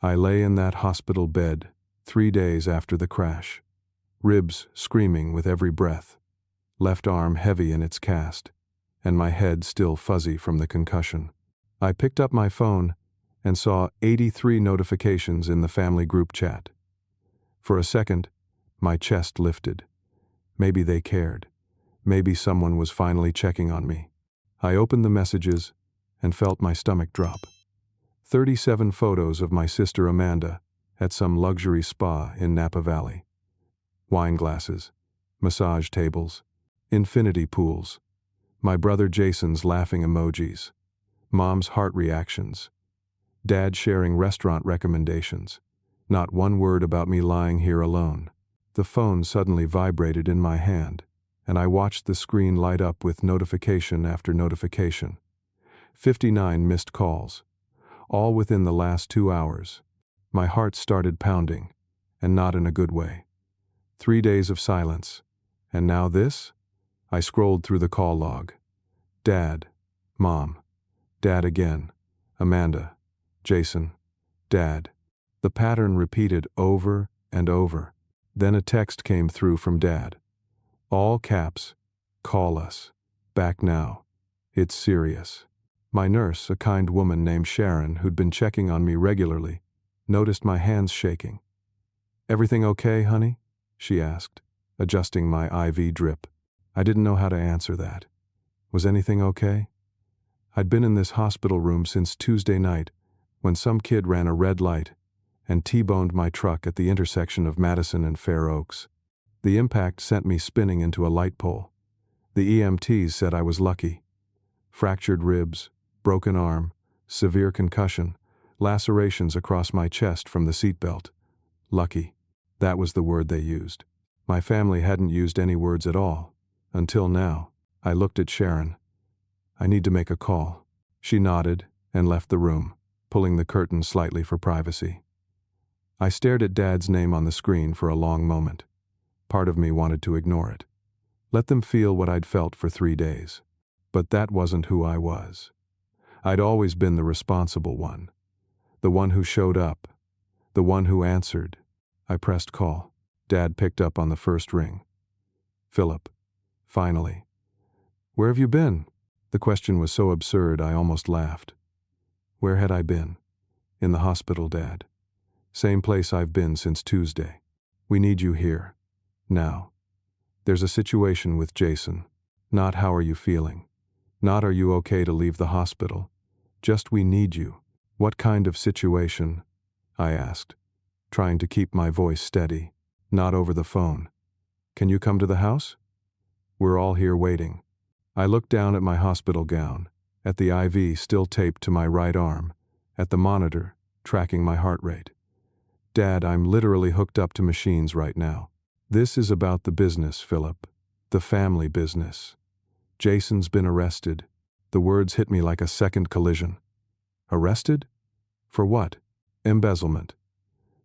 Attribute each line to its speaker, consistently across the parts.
Speaker 1: I lay in that hospital bed 3 days after the crash, ribs screaming with every breath, left arm heavy in its cast, and my head still fuzzy from the concussion. I picked up my phone and saw 83 notifications in the family group chat. For a second, my chest lifted. Maybe they cared. Maybe someone was finally checking on me. I opened the messages and felt my stomach drop. 37 photos of my sister Amanda at some luxury spa in Napa Valley. Wine glasses, massage tables, infinity pools, my brother Jason's laughing emojis, mom's heart reactions, dad sharing restaurant recommendations. Not one word about me lying here alone. The phone suddenly vibrated in my hand, and I watched the screen light up with notification after notification. 59 missed calls, all within the last 2 hours. My heart started pounding, and not in a good way. 3 days of silence, and now this? I scrolled through the call log. Dad, Mom, Dad again, Amanda, Jason, Dad. The pattern repeated over and over. Then a text came through from Dad. All caps, call us. Back now. It's serious. My nurse, a kind woman named Sharon, who'd been checking on me regularly, noticed my hands shaking. Everything okay, honey? She asked, adjusting my IV drip. I didn't know how to answer that. Was anything okay? I'd been in this hospital room since Tuesday night, when some kid ran a red light and T-boned my truck at the intersection of Madison and Fair Oaks. The impact sent me spinning into a light pole. The EMTs said I was lucky. Fractured ribs, broken arm, severe concussion, lacerations across my chest from the seatbelt. Lucky. That was the word they used. My family hadn't used any words at all. Until now. I looked at Sharon. I need to make a call. She nodded and left the room, pulling the curtain slightly for privacy. I stared at Dad's name on the screen for a long moment. Part of me wanted to ignore it. Let them feel what I'd felt for 3 days. But that wasn't who I was. I'd always been the responsible one. The one who showed up. The one who answered. I pressed call. Dad picked up on the first ring. Philip. Finally. Where have you been? The question was so absurd I almost laughed. Where had I been? In the hospital, Dad. Same place I've been since Tuesday. We need you here. Now. There's a situation with Jason. Not how are you feeling. Not are you okay to leave the hospital. Just we need you. What kind of situation? I asked, trying to keep my voice steady. Not over the phone. Can you come to the house? We're all here waiting. I looked down at my hospital gown, at the IV still taped to my right arm, at the monitor, tracking my heart rate. Dad, I'm literally hooked up to machines right now. This is about the business, Philip. The family business. Jason's been arrested. The words hit me like a second collision. Arrested? For what? Embezzlement.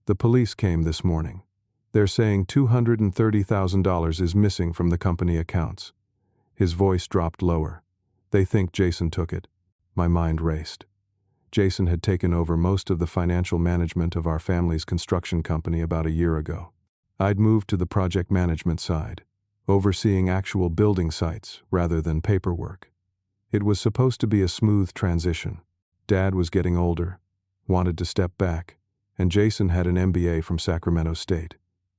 Speaker 1: The police came this morning. They're saying $230,000 is missing from the company accounts. His voice dropped lower. They think Jason took it. My mind raced. Jason had taken over most of the financial management of our family's construction company about a year ago. I'd moved to the project management side, overseeing actual building sites rather than paperwork. It was supposed to be a smooth transition. Dad was getting older, wanted to step back, and Jason had an MBA from Sacramento State.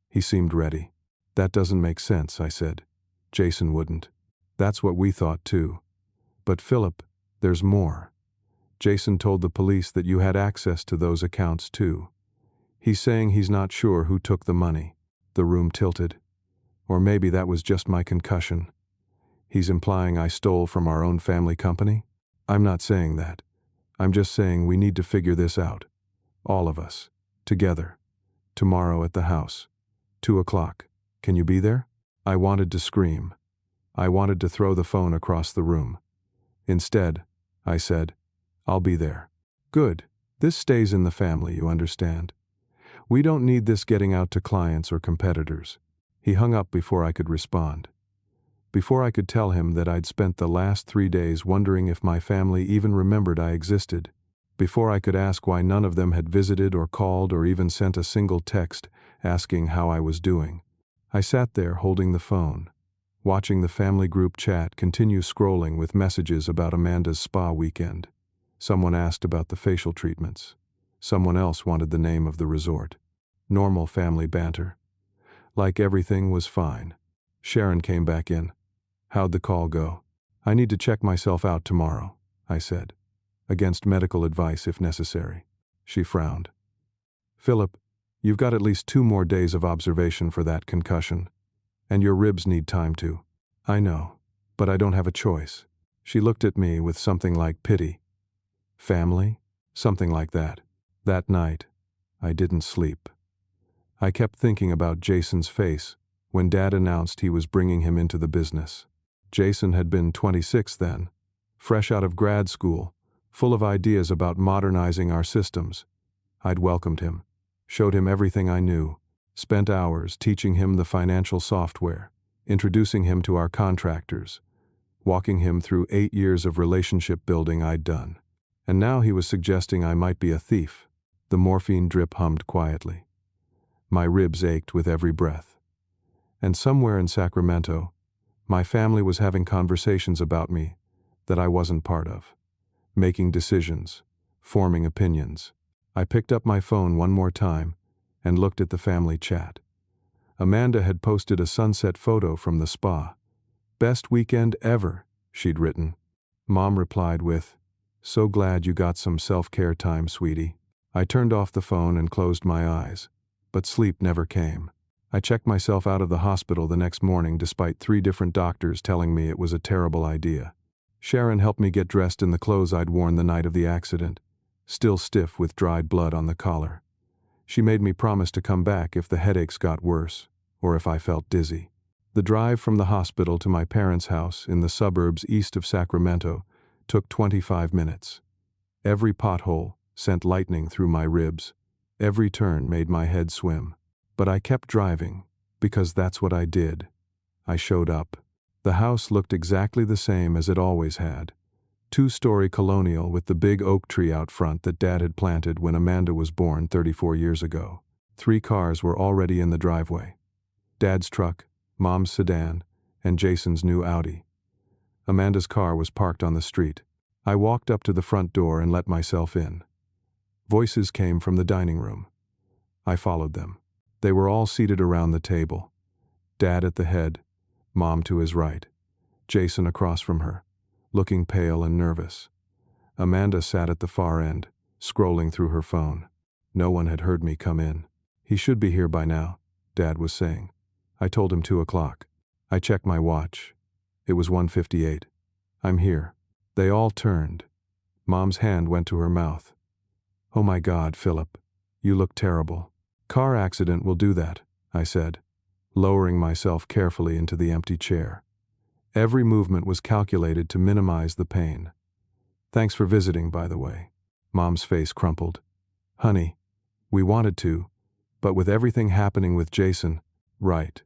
Speaker 1: He seemed ready. That doesn't make sense, I said. Jason wouldn't. That's what we thought too. But Philip, there's more. Jason told the police that you had access to those accounts too. He's saying he's not sure who took the money. The room tilted. Or maybe that was just my concussion. He's implying I stole from our own family company? I'm not saying that. I'm just saying we need to figure this out. All of us. Together. Tomorrow at the house. 2 o'clock. Can you be there? I wanted to scream. I wanted to throw the phone across the room. Instead, I said, I'll be there. Good. This stays in the family, you understand. We don't need this getting out to clients or competitors. He hung up before I could respond. Before I could tell him that I'd spent the last 3 days wondering if my family even remembered I existed. Before I could ask why none of them had visited or called or even sent a single text asking how I was doing, I sat there holding the phone, watching the family group chat continue scrolling with messages about Amanda's spa weekend. Someone asked about the facial treatments. Someone else wanted the name of the resort. Normal family banter. Like everything was fine. Sharon came back in. "How'd the call go?" "I need to check myself out tomorrow," I said. "Against medical advice if necessary." She frowned. "Philip, you've got at least 2 more days of observation for that concussion. And your ribs need time too." "I know, but I don't have a choice." She looked at me with something like pity. "Family?" Something like that. That night, I didn't sleep. I kept thinking about Jason's face when Dad announced he was bringing him into the business. Jason had been 26 then, fresh out of grad school, full of ideas about modernizing our systems. I'd welcomed him, showed him everything I knew, spent hours teaching him the financial software, introducing him to our contractors, walking him through 8 years of relationship building I'd done. And now he was suggesting I might be a thief. The morphine drip hummed quietly. My ribs ached with every breath. And somewhere in Sacramento, my family was having conversations about me that I wasn't part of, making decisions, forming opinions. I picked up my phone one more time and looked at the family chat. Amanda had posted a sunset photo from the spa. "Best weekend ever," she'd written. Mom replied with, "So glad you got some self-care time, sweetie." I turned off the phone and closed my eyes, but sleep never came. I checked myself out of the hospital the next morning despite 3 different doctors telling me it was a terrible idea. Sharon helped me get dressed in the clothes I'd worn the night of the accident, still stiff with dried blood on the collar. She made me promise to come back if the headaches got worse, or if I felt dizzy. The drive from the hospital to my parents' house in the suburbs east of Sacramento took 25 minutes. Every pothole sent lightning through my ribs. Every turn made my head swim. But I kept driving, because that's what I did. I showed up. The house looked exactly the same as it always had. 2-story colonial with the big oak tree out front that Dad had planted when Amanda was born 34 years ago. 3 cars were already in the driveway. Dad's truck, Mom's sedan, and Jason's new Audi. Amanda's car was parked on the street. I walked up to the front door and let myself in. Voices came from the dining room. I followed them. They were all seated around the table. Dad at the head, Mom to his right, Jason across from her, looking pale and nervous. Amanda sat at the far end, scrolling through her phone. No one had heard me come in. "He should be here by now," Dad was saying. I told him 2 o'clock. I checked my watch. It was 1:58. "I'm here." They all turned. Mom's hand went to her mouth. "Oh my God, Philip, you look terrible." "Car accident will do that," I said, lowering myself carefully into the empty chair. Every movement was calculated to minimize the pain. "Thanks for visiting, by the way." Mom's face crumpled. "Honey, we wanted to, but with everything happening with Jason..." "Right.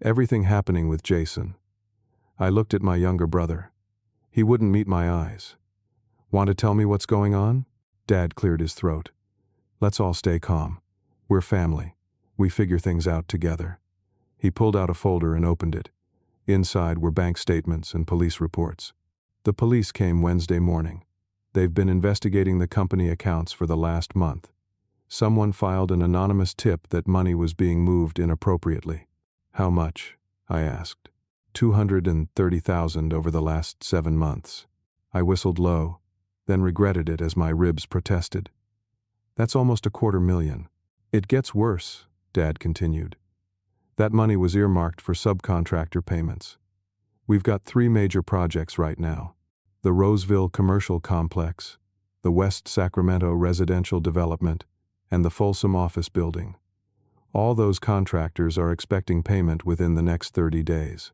Speaker 1: Everything happening with Jason." I looked at my younger brother. He wouldn't meet my eyes. "Want to tell me what's going on?" Dad cleared his throat. "Let's all stay calm. We're family. We figure things out together." He pulled out a folder and opened it. Inside were bank statements and police reports. The police came Wednesday morning. They've been investigating the company accounts for the last month. Someone filed an anonymous tip that money was being moved inappropriately. "How much?" I asked. $230,000 over the last 7 months. I whistled low, then regretted it as my ribs protested. "That's almost $250,000. It gets worse," Dad continued. "That money was earmarked for subcontractor payments. We've got 3 major projects right now: the Roseville Commercial Complex, the West Sacramento Residential Development, and the Folsom Office Building. All those contractors are expecting payment within the next 30 days.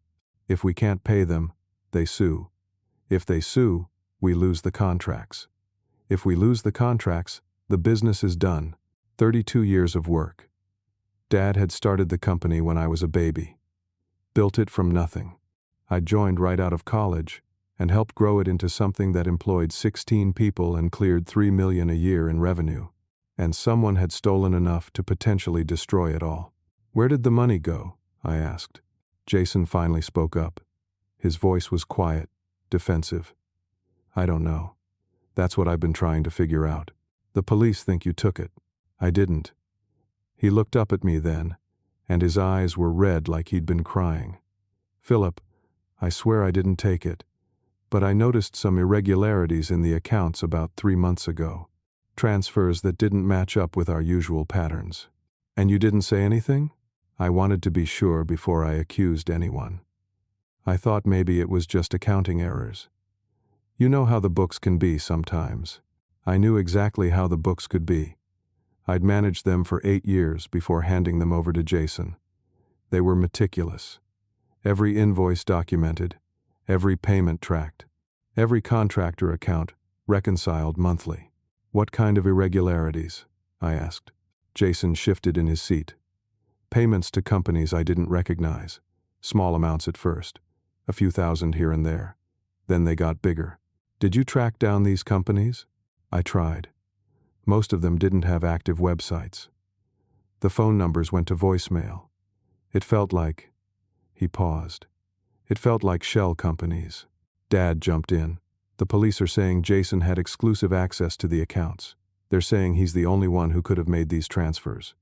Speaker 1: If we can't pay them, they sue. If they sue, we lose the contracts. If we lose the contracts, the business is done. 32 years of work. Dad had started the company when I was a baby. Built it from nothing. I joined right out of college, and helped grow it into something that employed 16 people and cleared $3 million a year in revenue. And someone had stolen enough to potentially destroy it all. "Where did the money go?" I asked. Jason finally spoke up. His voice was quiet, defensive. "I don't know. That's what I've been trying to figure out. The police think you took it." "I didn't." He looked up at me then, and his eyes were red like he'd been crying. "Philip, I swear I didn't take it, but I noticed some irregularities in the accounts about 3 months ago. Transfers that didn't match up with our usual patterns." "And you didn't say anything?" I wanted to be sure before I accused anyone. I thought maybe it was just accounting errors. You know how the books can be sometimes. I knew exactly how the books could be. I'd managed them for 8 years before handing them over to Jason. They were meticulous. Every invoice documented, every payment tracked, every contractor account reconciled monthly. "What kind of irregularities?" I asked. Jason shifted in his seat. "Payments to companies I didn't recognize. Small amounts at first. A few thousand here and there. Then they got bigger." "Did you track down these companies?" I tried. Most of them didn't have active websites. The phone numbers went to voicemail. It felt like... He paused. "It felt like shell companies." Dad jumped in. "The police are saying Jason had exclusive access to the accounts. They're saying he's the only one who could have made these transfers."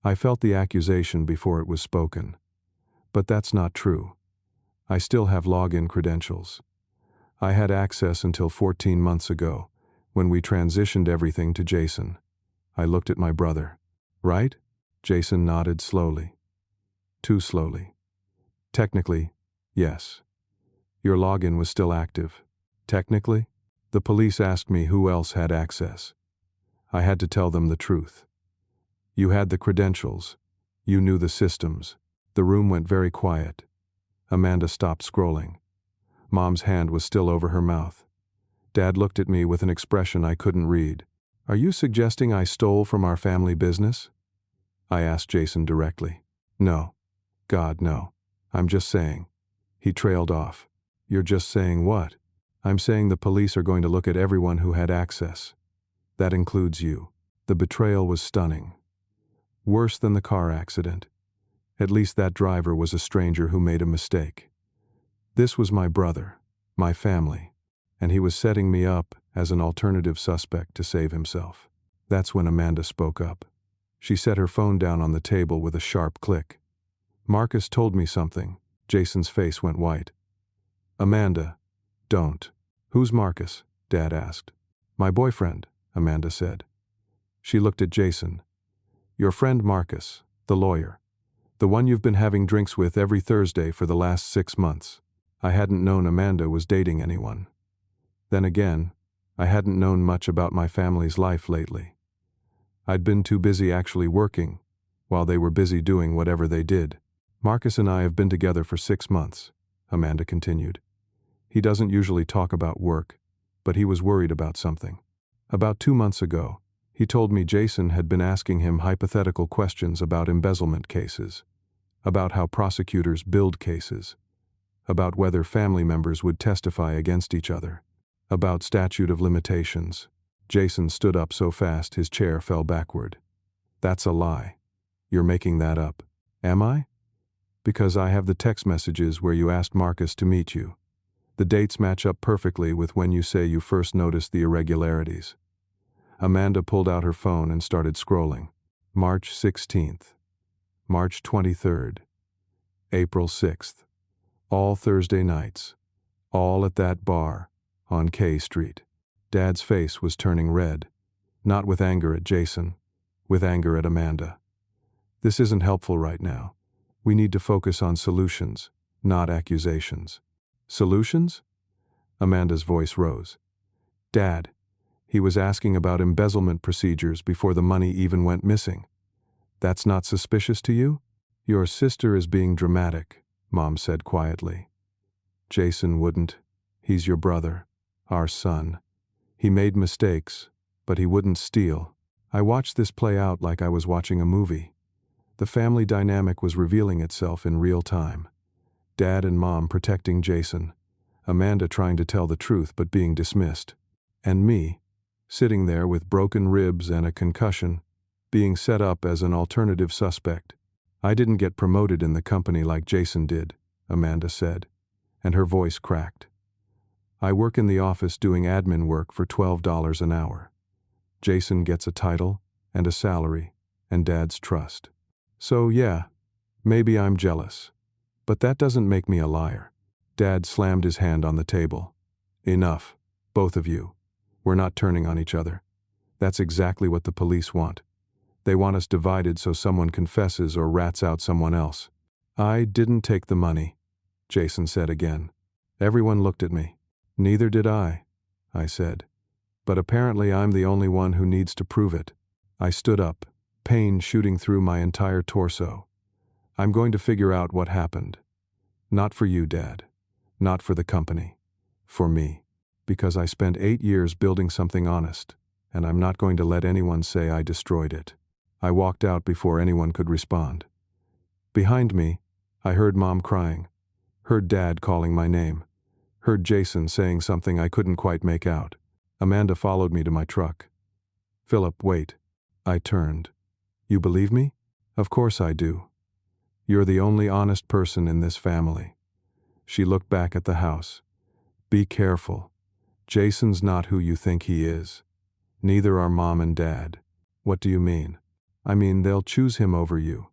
Speaker 1: I felt the accusation before it was spoken. But that's not true. I still have login credentials. I had access until 14 months ago, when we transitioned everything to Jason. I looked at my brother. "Right?" Jason nodded slowly. Too slowly. "Technically, yes. Your login was still active." "Technically?" "The police asked me who else had access. I had to tell them the truth. You had the credentials. You knew the systems." The room went very quiet. Amanda stopped scrolling. Mom's hand was still over her mouth. Dad looked at me with an expression I couldn't read. "Are you suggesting I stole from our family business?" I asked Jason directly. "No. God, no. I'm just saying." He trailed off. "You're just saying what?" "I'm saying the police are going to look at everyone who had access. That includes you." The betrayal was stunning. Worse than the car accident. At least that driver was a stranger who made a mistake. This was my brother, my family, and he was setting me up as an alternative suspect to save himself. That's when Amanda spoke up. She set her phone down on the table with a sharp click. "Marcus told me something." Jason's face went white. "Amanda, don't." "Who's Marcus?" Dad asked. "My boyfriend," Amanda said. She looked at Jason. "Your friend Marcus, the lawyer. The one you've been having drinks with every Thursday for the last 6 months." I hadn't known Amanda was dating anyone. Then again, I hadn't known much about my family's life lately. I'd been too busy actually working, while they were busy doing whatever they did. "Marcus and I have been together for 6 months, Amanda continued. "He doesn't usually talk about work, but he was worried about something. About 2 months ago, he told me Jason had been asking him hypothetical questions about embezzlement cases, about how prosecutors build cases, about whether family members would testify against each other, about statute of limitations." Jason stood up so fast his chair fell backward. "That's a lie. You're making that up." "Am I?" "Because I have the text messages where you asked Marcus to meet you. The dates match up perfectly with when you say you first noticed the irregularities." Amanda pulled out her phone and started scrolling. March 16th. March 23rd. April 6th. All Thursday nights. All at that bar on K Street. Dad's face was turning red, not with anger at Jason, with anger at Amanda. "This isn't helpful right now. We need to focus on solutions, not accusations." "Solutions?" Amanda's voice rose. "Dad, he was asking about embezzlement procedures before the money even went missing. That's not suspicious to you?" "Your sister is being dramatic," Mom said quietly. "Jason wouldn't. He's your brother, our son. He made mistakes, but he wouldn't steal." I watched this play out like I was watching a movie. The family dynamic was revealing itself in real time. Dad and Mom protecting Jason. Amanda trying to tell the truth but being dismissed. And me, sitting there with broken ribs and a concussion, being set up as an alternative suspect. I didn't get promoted in the company like Jason did, Amanda said, and her voice cracked. I work in the office doing admin work for $12 an hour. Jason gets a title and a salary and Dad's trust. So yeah, maybe I'm jealous. But that doesn't make me a liar. Dad slammed his hand on the table. Enough, both of you. We're not turning on each other. That's exactly what the police want. They want us divided so someone confesses or rats out someone else. I didn't take the money, Jason said again. Everyone looked at me. Neither did I said. But apparently I'm the only one who needs to prove it. I stood up, pain shooting through my entire torso. I'm going to figure out what happened. Not for you, Dad. Not for the company. For me. Because I spent 8 years building something honest, and I'm not going to let anyone say I destroyed it. I walked out before anyone could respond. Behind me, I heard Mom crying, heard Dad calling my name, heard Jason saying something I couldn't quite make out. Amanda followed me to my truck. Philip, wait. I turned. You believe me? Of course I do. You're the only honest person in this family. She looked back at the house. Be careful. Jason's not who you think he is. Neither are Mom and Dad. What do you mean? I mean, they'll choose him over you.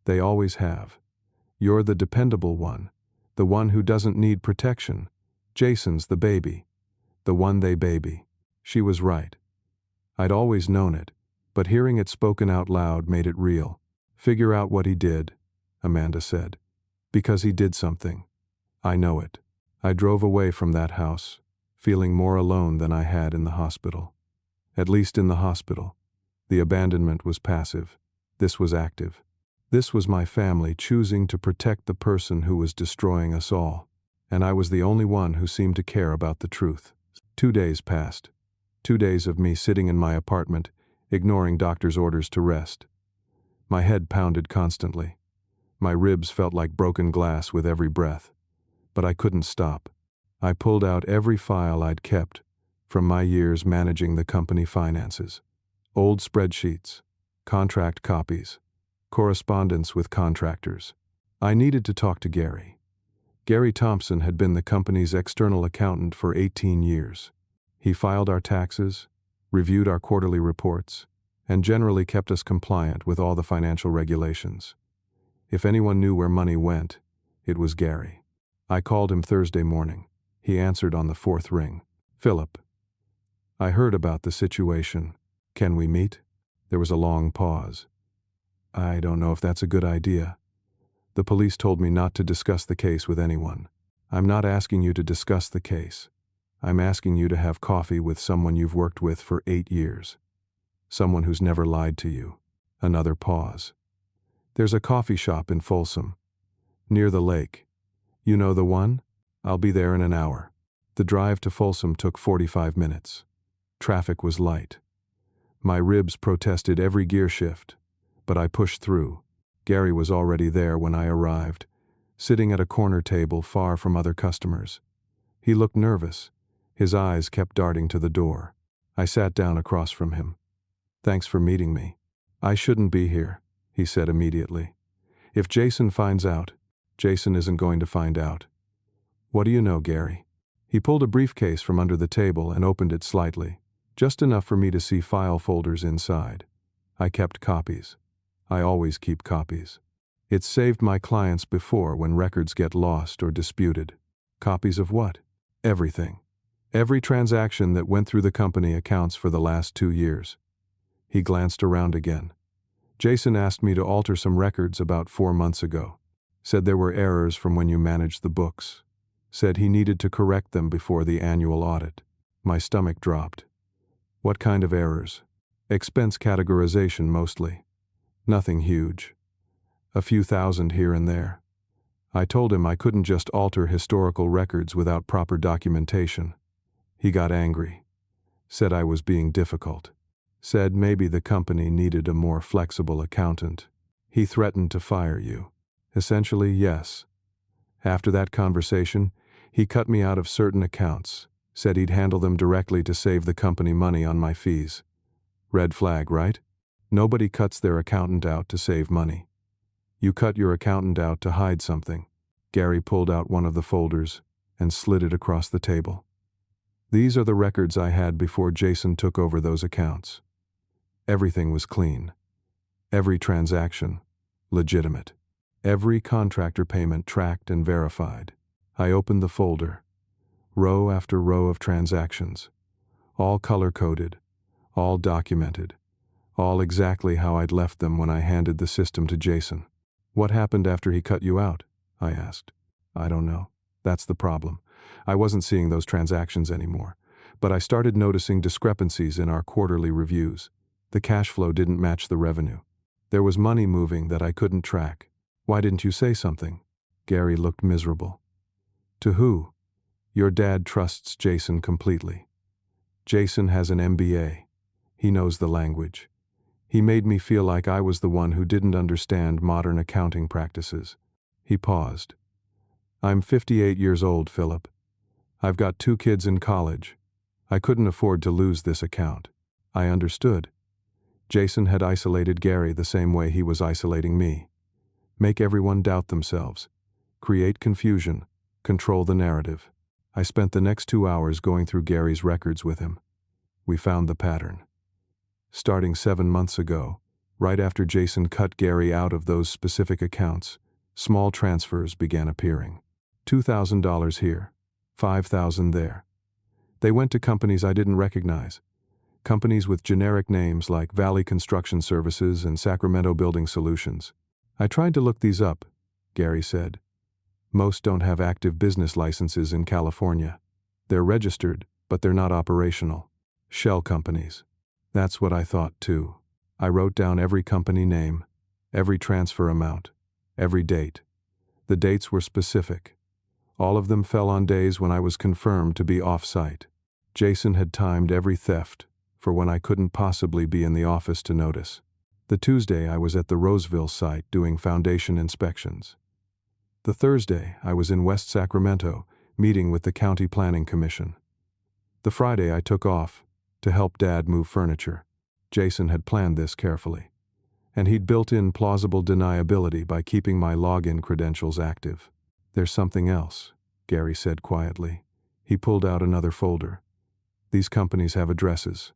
Speaker 1: They always have. You're the dependable one, the one who doesn't need protection. Jason's the baby. The one they baby. She was right. I'd always known it, but hearing it spoken out loud made it real. Figure out what he did, Amanda said. Because he did something. I know it. I drove away from that house, feeling more alone than I had in the hospital. At least in the hospital. The abandonment was passive. This was active. This was my family choosing to protect the person who was destroying us all. And I was the only one who seemed to care about the truth. 2 days passed. 2 days of me sitting in my apartment, ignoring doctor's orders to rest. My head pounded constantly. My ribs felt like broken glass with every breath. But I couldn't stop. I pulled out every file I'd kept from my years managing the company finances. Old spreadsheets, contract copies, correspondence with contractors. I needed to talk to Gary. Gary Thompson had been the company's external accountant for 18 years. He filed our taxes, reviewed our quarterly reports, and generally kept us compliant with all the financial regulations. If anyone knew where money went, it was Gary. I called him Thursday morning. He answered on the 4th ring. Philip. I heard about the situation. Can we meet? There was a long pause. I don't know if that's a good idea. The police told me not to discuss the case with anyone. I'm not asking you to discuss the case. I'm asking you to have coffee with someone you've worked with for 8 years. Someone who's never lied to you. Another pause. There's a coffee shop in Folsom, near the lake. You know the one? I'll be there in an hour. The drive to Folsom took 45 minutes. Traffic was light. My ribs protested every gear shift, but I pushed through. Gary was already there when I arrived, sitting at a corner table far from other customers. He looked nervous. His eyes kept darting to the door. I sat down across from him. Thanks for meeting me. I shouldn't be here, he said immediately. If Jason finds out, Jason isn't going to find out. What do you know, Gary? He pulled a briefcase from under the table and opened it slightly, just enough for me to see file folders inside. I kept copies. I always keep copies. It's saved my clients before when records get lost or disputed. Copies of what? Everything. Every transaction that went through the company accounts for the last 2 years. He glanced around again. Jason asked me to alter some records about 4 months ago. Said there were errors from when you managed the books. Said he needed to correct them before the annual audit. My stomach dropped. What kind of errors? Expense categorization mostly. Nothing huge. A few thousand here and there. I told him I couldn't just alter historical records without proper documentation. He got angry. Said I was being difficult. Said maybe the company needed a more flexible accountant. He threatened to fire you. Essentially, yes. After that conversation, He cut me out of certain accounts, said he'd handle them directly to save the company money on my fees. Red flag, right? Nobody cuts their accountant out to save money. You cut your accountant out to hide something. Gary pulled out one of the folders and slid it across the table. These are the records I had before Jason took over those accounts. Everything was clean. Every transaction, legitimate. Every contractor payment tracked and verified. I opened the folder. Row after row of transactions. All color-coded. All documented. All exactly how I'd left them when I handed the system to Jason. What happened after he cut you out? I asked. I don't know. That's the problem. I wasn't seeing those transactions anymore. But I started noticing discrepancies in our quarterly reviews. The cash flow didn't match the revenue. There was money moving that I couldn't track. Why didn't you say something? Gary looked miserable. To who? Your dad trusts Jason completely. Jason has an MBA. He knows the language. He made me feel like I was the one who didn't understand modern accounting practices. He paused. I'm 58 years old, Philip. I've got 2 kids in college. I couldn't afford to lose this account. I understood. Jason had isolated Gary the same way he was isolating me. Make everyone doubt themselves. Create confusion. Control the narrative. I spent the next 2 hours going through Gary's records with him. We found the pattern. Starting 7 months ago, right after Jason cut Gary out of those specific accounts, small transfers began appearing. $2,000 here, $5,000 there. They went to companies I didn't recognize. Companies with generic names like Valley Construction Services and Sacramento Building Solutions. I tried to look these up, Gary said. Most don't have active business licenses in California. They're registered, but they're not operational. Shell companies. That's what I thought too. I wrote down every company name, every transfer amount, every date. The dates were specific. All of them fell on days when I was confirmed to be off-site. Jason had timed every theft for when I couldn't possibly be in the office to notice. The Tuesday I was at the Roseville site doing foundation inspections. The Thursday I was in West Sacramento meeting with the County Planning Commission. The Friday I took off to help Dad move furniture. Jason had planned this carefully. And he'd built in plausible deniability by keeping my login credentials active. There's something else, Gary said quietly. He pulled out another folder. These companies have addresses.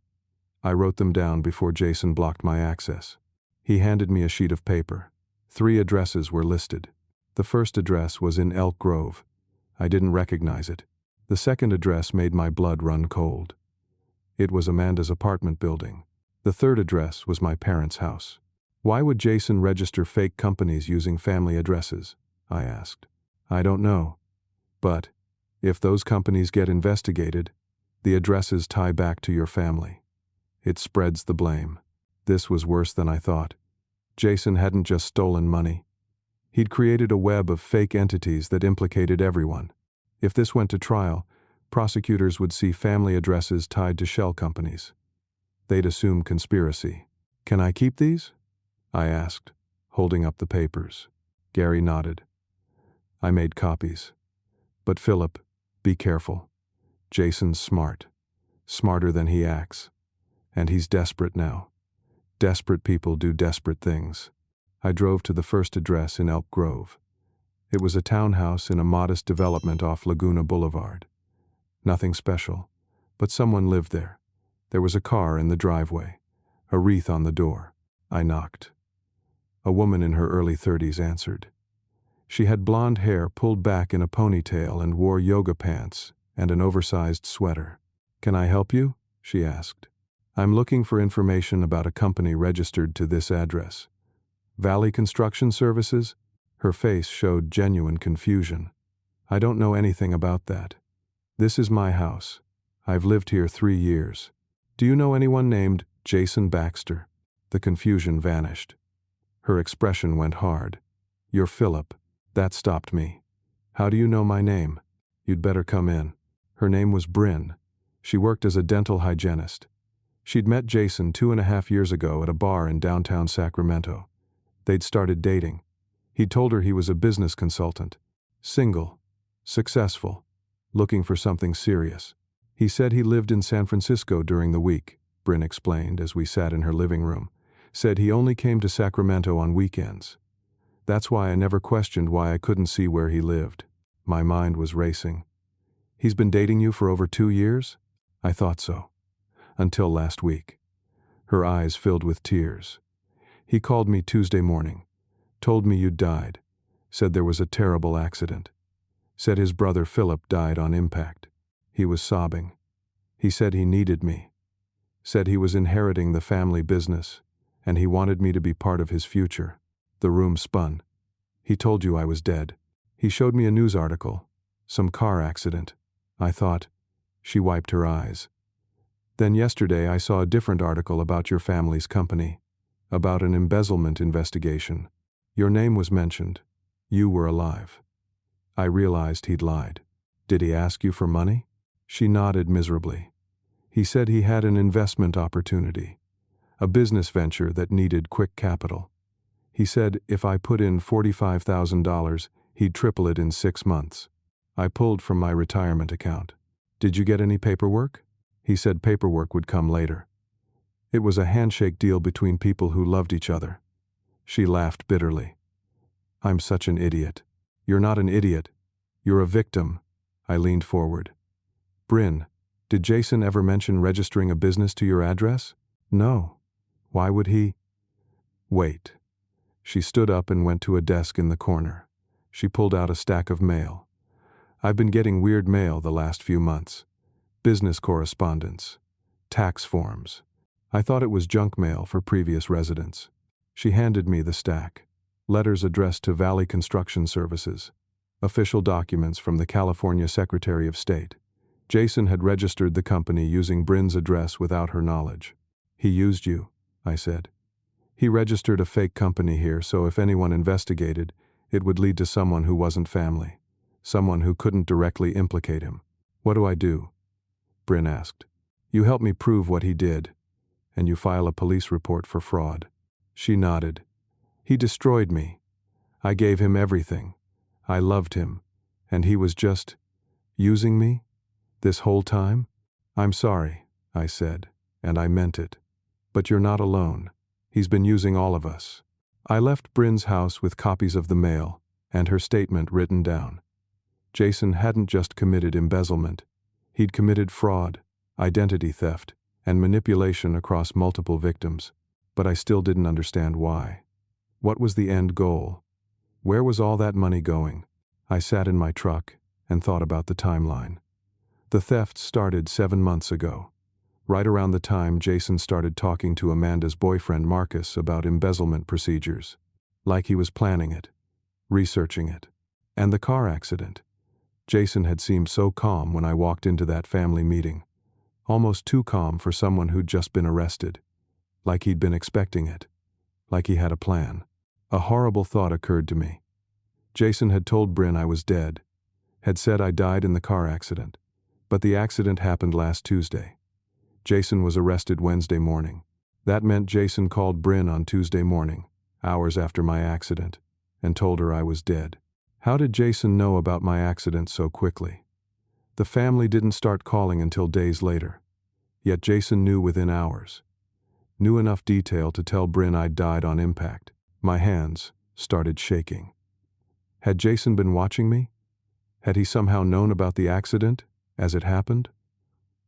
Speaker 1: I wrote them down before Jason blocked my access. He handed me a sheet of paper. 3 addresses were listed. The first address was in Elk Grove. I didn't recognize it. The second address made my blood run cold. It was Amanda's apartment building. The third address was my parents' house. Why would Jason register fake companies using family addresses? I asked. I don't know. But if those companies get investigated, the addresses tie back to your family. It spreads the blame. This was worse than I thought. Jason hadn't just stolen money. He'd created a web of fake entities that implicated everyone. If this went to trial, prosecutors would see family addresses tied to shell companies. They'd assume conspiracy. Can I keep these? I asked, holding up the papers. Gary nodded. I made copies. But Philip, be careful. Jason's smart. Smarter than he acts. And he's desperate now. Desperate people do desperate things. I drove to the first address in Elk Grove. It was a townhouse in a modest development off Laguna Boulevard. Nothing special, but someone lived there. There was a car in the driveway, a wreath on the door. I knocked. A woman in her early 30s answered. She had blonde hair pulled back in a ponytail and wore yoga pants and an oversized sweater. Can I help you? She asked. I'm looking for information about a company registered to this address. Valley Construction Services? Her face showed genuine confusion. I don't know anything about that. This is my house. I've lived here 3 years. Do you know anyone named Jason Baxter? The confusion vanished. Her expression went hard. You're Philip. That stopped me. How do you know my name? You'd better come in. Her name was Bryn. She worked as a dental hygienist. She'd met Jason 2.5 years ago at a bar in downtown Sacramento. They'd started dating. He'd told her he was a business consultant. Single. Successful. looking for something serious. He said he lived in San Francisco during the week, Bryn explained as we sat in her living room. Said he only came to Sacramento on weekends. That's why I never questioned why I couldn't see where he lived. My mind was racing. He's been dating you for over 2 years? I thought so. Until last week. Her eyes filled with tears. He called me Tuesday morning. Told me you'd died. Said there was a terrible accident. Said his brother Philip died on impact. He was sobbing. He said he needed me. Said he was inheriting the family business, and he wanted me to be part of his future. The room spun. He told you I was dead. He showed me a news article. Some car accident. I thought. She wiped her eyes. Then yesterday I saw a different article about your family's company. About an embezzlement investigation. Your name was mentioned. You were alive. I realized he'd lied. Did he ask you for money? She nodded miserably. He said he had an investment opportunity. A business venture that needed quick capital. He said if I put in $45,000, he'd triple it in 6 months. I pulled from my retirement account. Did you get any paperwork? He said paperwork would come later. It was a handshake deal between people who loved each other. She laughed bitterly. I'm such an idiot. You're not an idiot. You're a victim. I leaned forward. Bryn, did Jason ever mention registering a business to your address? No. Why would he? Wait. She stood up and went to a desk in the corner. She pulled out a stack of mail. I've been getting weird mail the last few months. Business correspondence. Tax forms. I thought it was junk mail for previous residents. She handed me the stack. Letters addressed to Valley Construction Services. Official documents from the California Secretary of State. Jason had registered the company using Bryn's address without her knowledge. He used you, I said. He registered a fake company here so if anyone investigated, it would lead to someone who wasn't family. Someone who couldn't directly implicate him. What do I do? Bryn asked. You help me prove what he did, and you file a police report for fraud. She nodded. He destroyed me. I gave him everything. I loved him, and he was just using me this whole time? I'm sorry, I said, and I meant it. But you're not alone. He's been using all of us. I left Bryn's house with copies of the mail and her statement written down. Jason hadn't just committed embezzlement. He'd committed fraud, identity theft, and manipulation across multiple victims. But I still didn't understand why. What was the end goal? Where was all that money going? I sat in my truck and thought about the timeline. The theft started 7 months ago, right around the time Jason started talking to Amanda's boyfriend Marcus about embezzlement procedures. Like he was planning it, researching it. And the car accident. Jason had seemed so calm when I walked into that family meeting. Almost too calm for someone who'd just been arrested. Like he'd been expecting it. Like he had a plan. A horrible thought occurred to me. Jason had told Bryn I was dead. Had said I died in the car accident. But the accident happened last Tuesday. Jason was arrested Wednesday morning. That meant Jason called Bryn on Tuesday morning, hours after my accident, and told her I was dead. How did Jason know about my accident so quickly? The family didn't start calling until days later. Yet Jason knew within hours. Knew enough detail to tell Bryn I'd died on impact. My hands started shaking. Had Jason been watching me? Had he somehow known about the accident as it happened?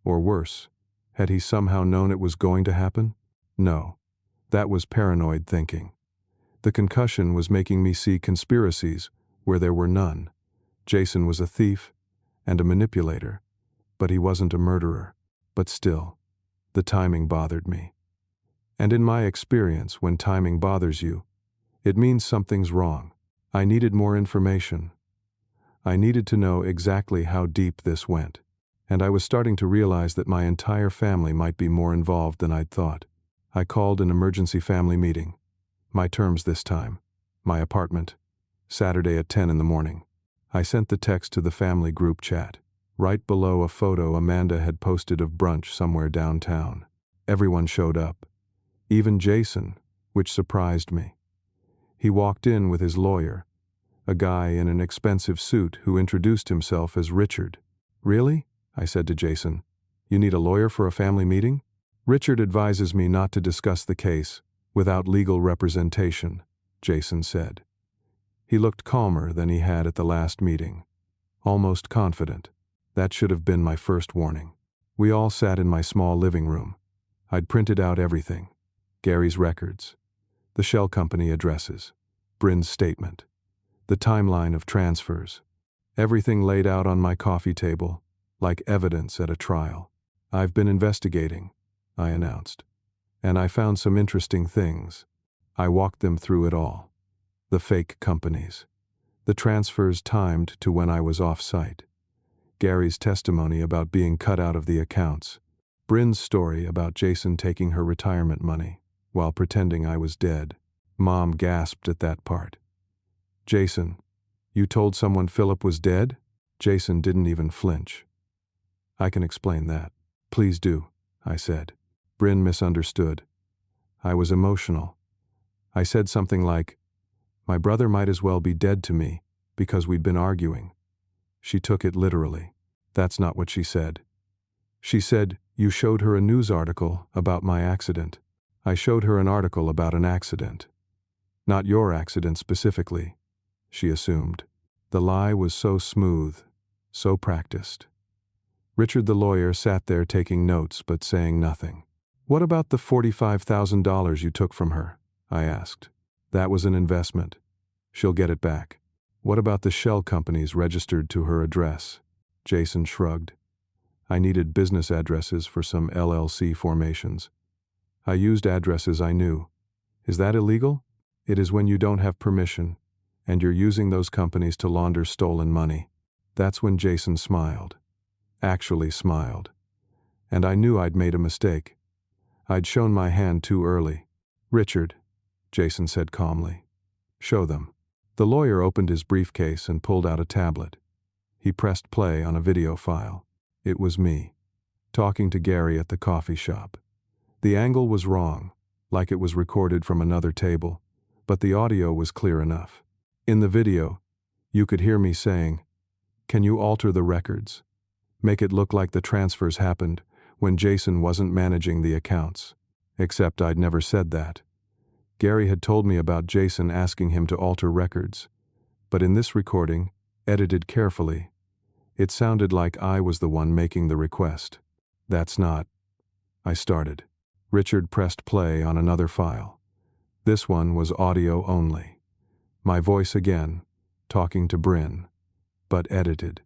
Speaker 1: Or worse, had he somehow known it was going to happen? No. That was paranoid thinking. The concussion was making me see conspiracies where there were none. Jason was a thief and a manipulator, but he wasn't a murderer. But still, the timing bothered me. And in my experience, when timing bothers you, it means something's wrong. I needed more information. I needed to know exactly how deep this went. And I was starting to realize that my entire family might be more involved than I'd thought. I called an emergency family meeting. My terms this time. My apartment. Saturday at 10 in the morning. I sent the text to the family group chat. Right below a photo Amanda had posted of brunch somewhere downtown. Everyone showed up. Even Jason, which surprised me. He walked in with his lawyer, a guy in an expensive suit who introduced himself as Richard. Really? I said to Jason. You need a lawyer for a family meeting? Richard advises me not to discuss the case without legal representation, Jason said. He looked calmer than he had at the last meeting, almost confident. That should have been my first warning. We all sat in my small living room. I'd printed out everything. Gary's records, the shell company addresses, Bryn's statement, the timeline of transfers. Everything laid out on my coffee table, like evidence at a trial. I've been investigating, I announced. And I found some interesting things. I walked them through it all. The fake companies. The transfers timed to when I was off-site. Gary's testimony about being cut out of the accounts. Bryn's story about Jason taking her retirement money while pretending I was dead. Mom gasped at that part. Jason, you told someone Philip was dead? Jason didn't even flinch. I can explain that. Please do, I said. Bryn misunderstood. I was emotional. I said something like, my brother might as well be dead to me because we'd been arguing. She took it literally. That's not what she said. She said, you showed her a news article about my accident. I showed her an article about an accident. Not your accident specifically, she assumed. The lie was so smooth, so practiced. Richard the lawyer sat there taking notes but saying nothing. What about the $45,000 you took from her? I asked. That was an investment. She'll get it back. What about the shell companies registered to her address? Jason shrugged. I needed business addresses for some LLC formations. I used addresses I knew. Is that illegal? It is when you don't have permission, and you're using those companies to launder stolen money. That's when Jason smiled. Actually smiled. And I knew I'd made a mistake. I'd shown my hand too early. Richard, Jason said calmly. Show them. The lawyer opened his briefcase and pulled out a tablet. He pressed play on a video file. It was me, talking to Gary at the coffee shop. The angle was wrong, like it was recorded from another table, but the audio was clear enough. In the video, you could hear me saying, "Can you alter the records? Make it look like the transfers happened when Jason wasn't managing the accounts." Except I'd never said that. Gary had told me about Jason asking him to alter records, but in this recording, edited carefully, it sounded like I was the one making the request. That's not. I started. Richard pressed play on another file. This one was audio only. My voice again, talking to Bryn, but edited.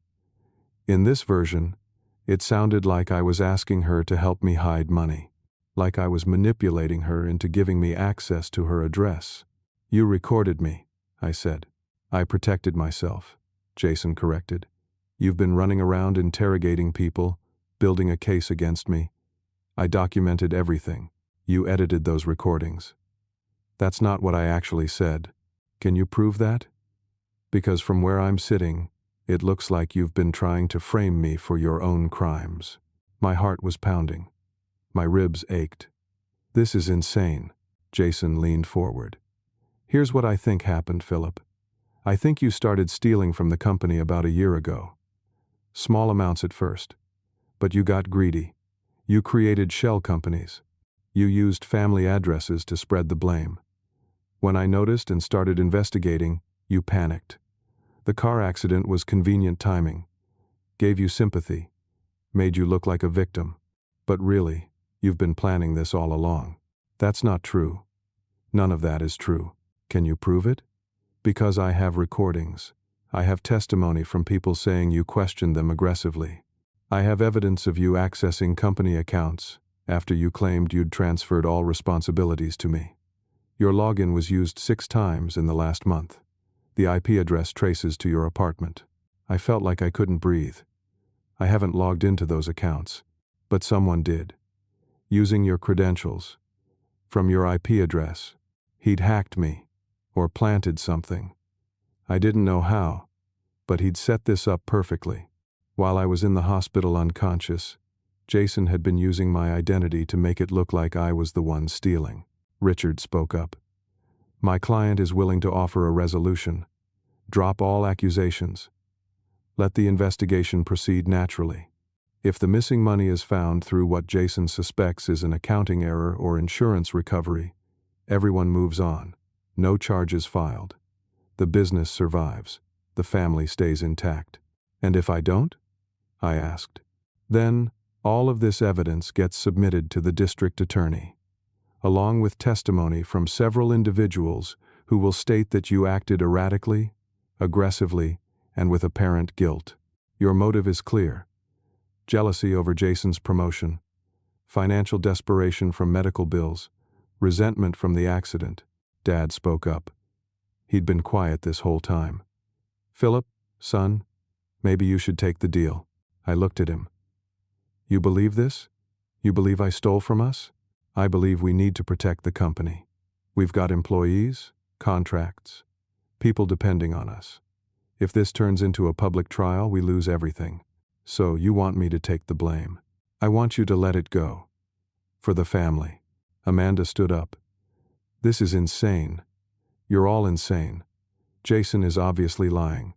Speaker 1: In this version, it sounded like I was asking her to help me hide money, like I was manipulating her into giving me access to her address. You recorded me, I said. I protected myself, Jason corrected. You've been running around interrogating people, building a case against me. I documented everything. You edited those recordings. That's not what I actually said. Can you prove that? Because from where I'm sitting, it looks like you've been trying to frame me for your own crimes. My heart was pounding. My ribs ached. This is insane. Jason leaned forward. Here's what I think happened, Philip. I think you started stealing from the company about a year ago. Small amounts at first. But you got greedy. You created shell companies. You used family addresses to spread the blame. When I noticed and started investigating, you panicked. The car accident was convenient timing. Gave you sympathy. Made you look like a victim. But really, you've been planning this all along. That's not true. None of that is true. Can you prove it? Because I have recordings. I have testimony from people saying you questioned them aggressively. I have evidence of you accessing company accounts after you claimed you'd transferred all responsibilities to me. Your login was used 6 times in the last month. The IP address traces to your apartment. I felt like I couldn't breathe. I haven't logged into those accounts, but someone did. Using your credentials. From your IP address. He'd hacked me, or planted something. I didn't know how, but he'd set this up perfectly. While I was in the hospital unconscious, Jason had been using my identity to make it look like I was the one stealing. Richard spoke up. My client is willing to offer a resolution. Drop all accusations. Let the investigation proceed naturally. If the missing money is found through what Jason suspects is an accounting error or insurance recovery, everyone moves on. No charges filed. The business survives. The family stays intact. And if I don't? I asked. Then, all of this evidence gets submitted to the district attorney, along with testimony from several individuals who will state that you acted erratically, aggressively, and with apparent guilt. Your motive is clear: jealousy over Jason's promotion, financial desperation from medical bills, resentment from the accident. Dad spoke up. He'd been quiet this whole time. "Philip, son, maybe you should take the deal." I looked at him. "You believe this? You believe I stole from us?" "I believe we need to protect the company. We've got employees, contracts, people depending on us. If this turns into a public trial, we lose everything. So you want me to take the blame. I want you to let it go. For the family." Amanda stood up. "This is insane. You're all insane. Jason is obviously lying.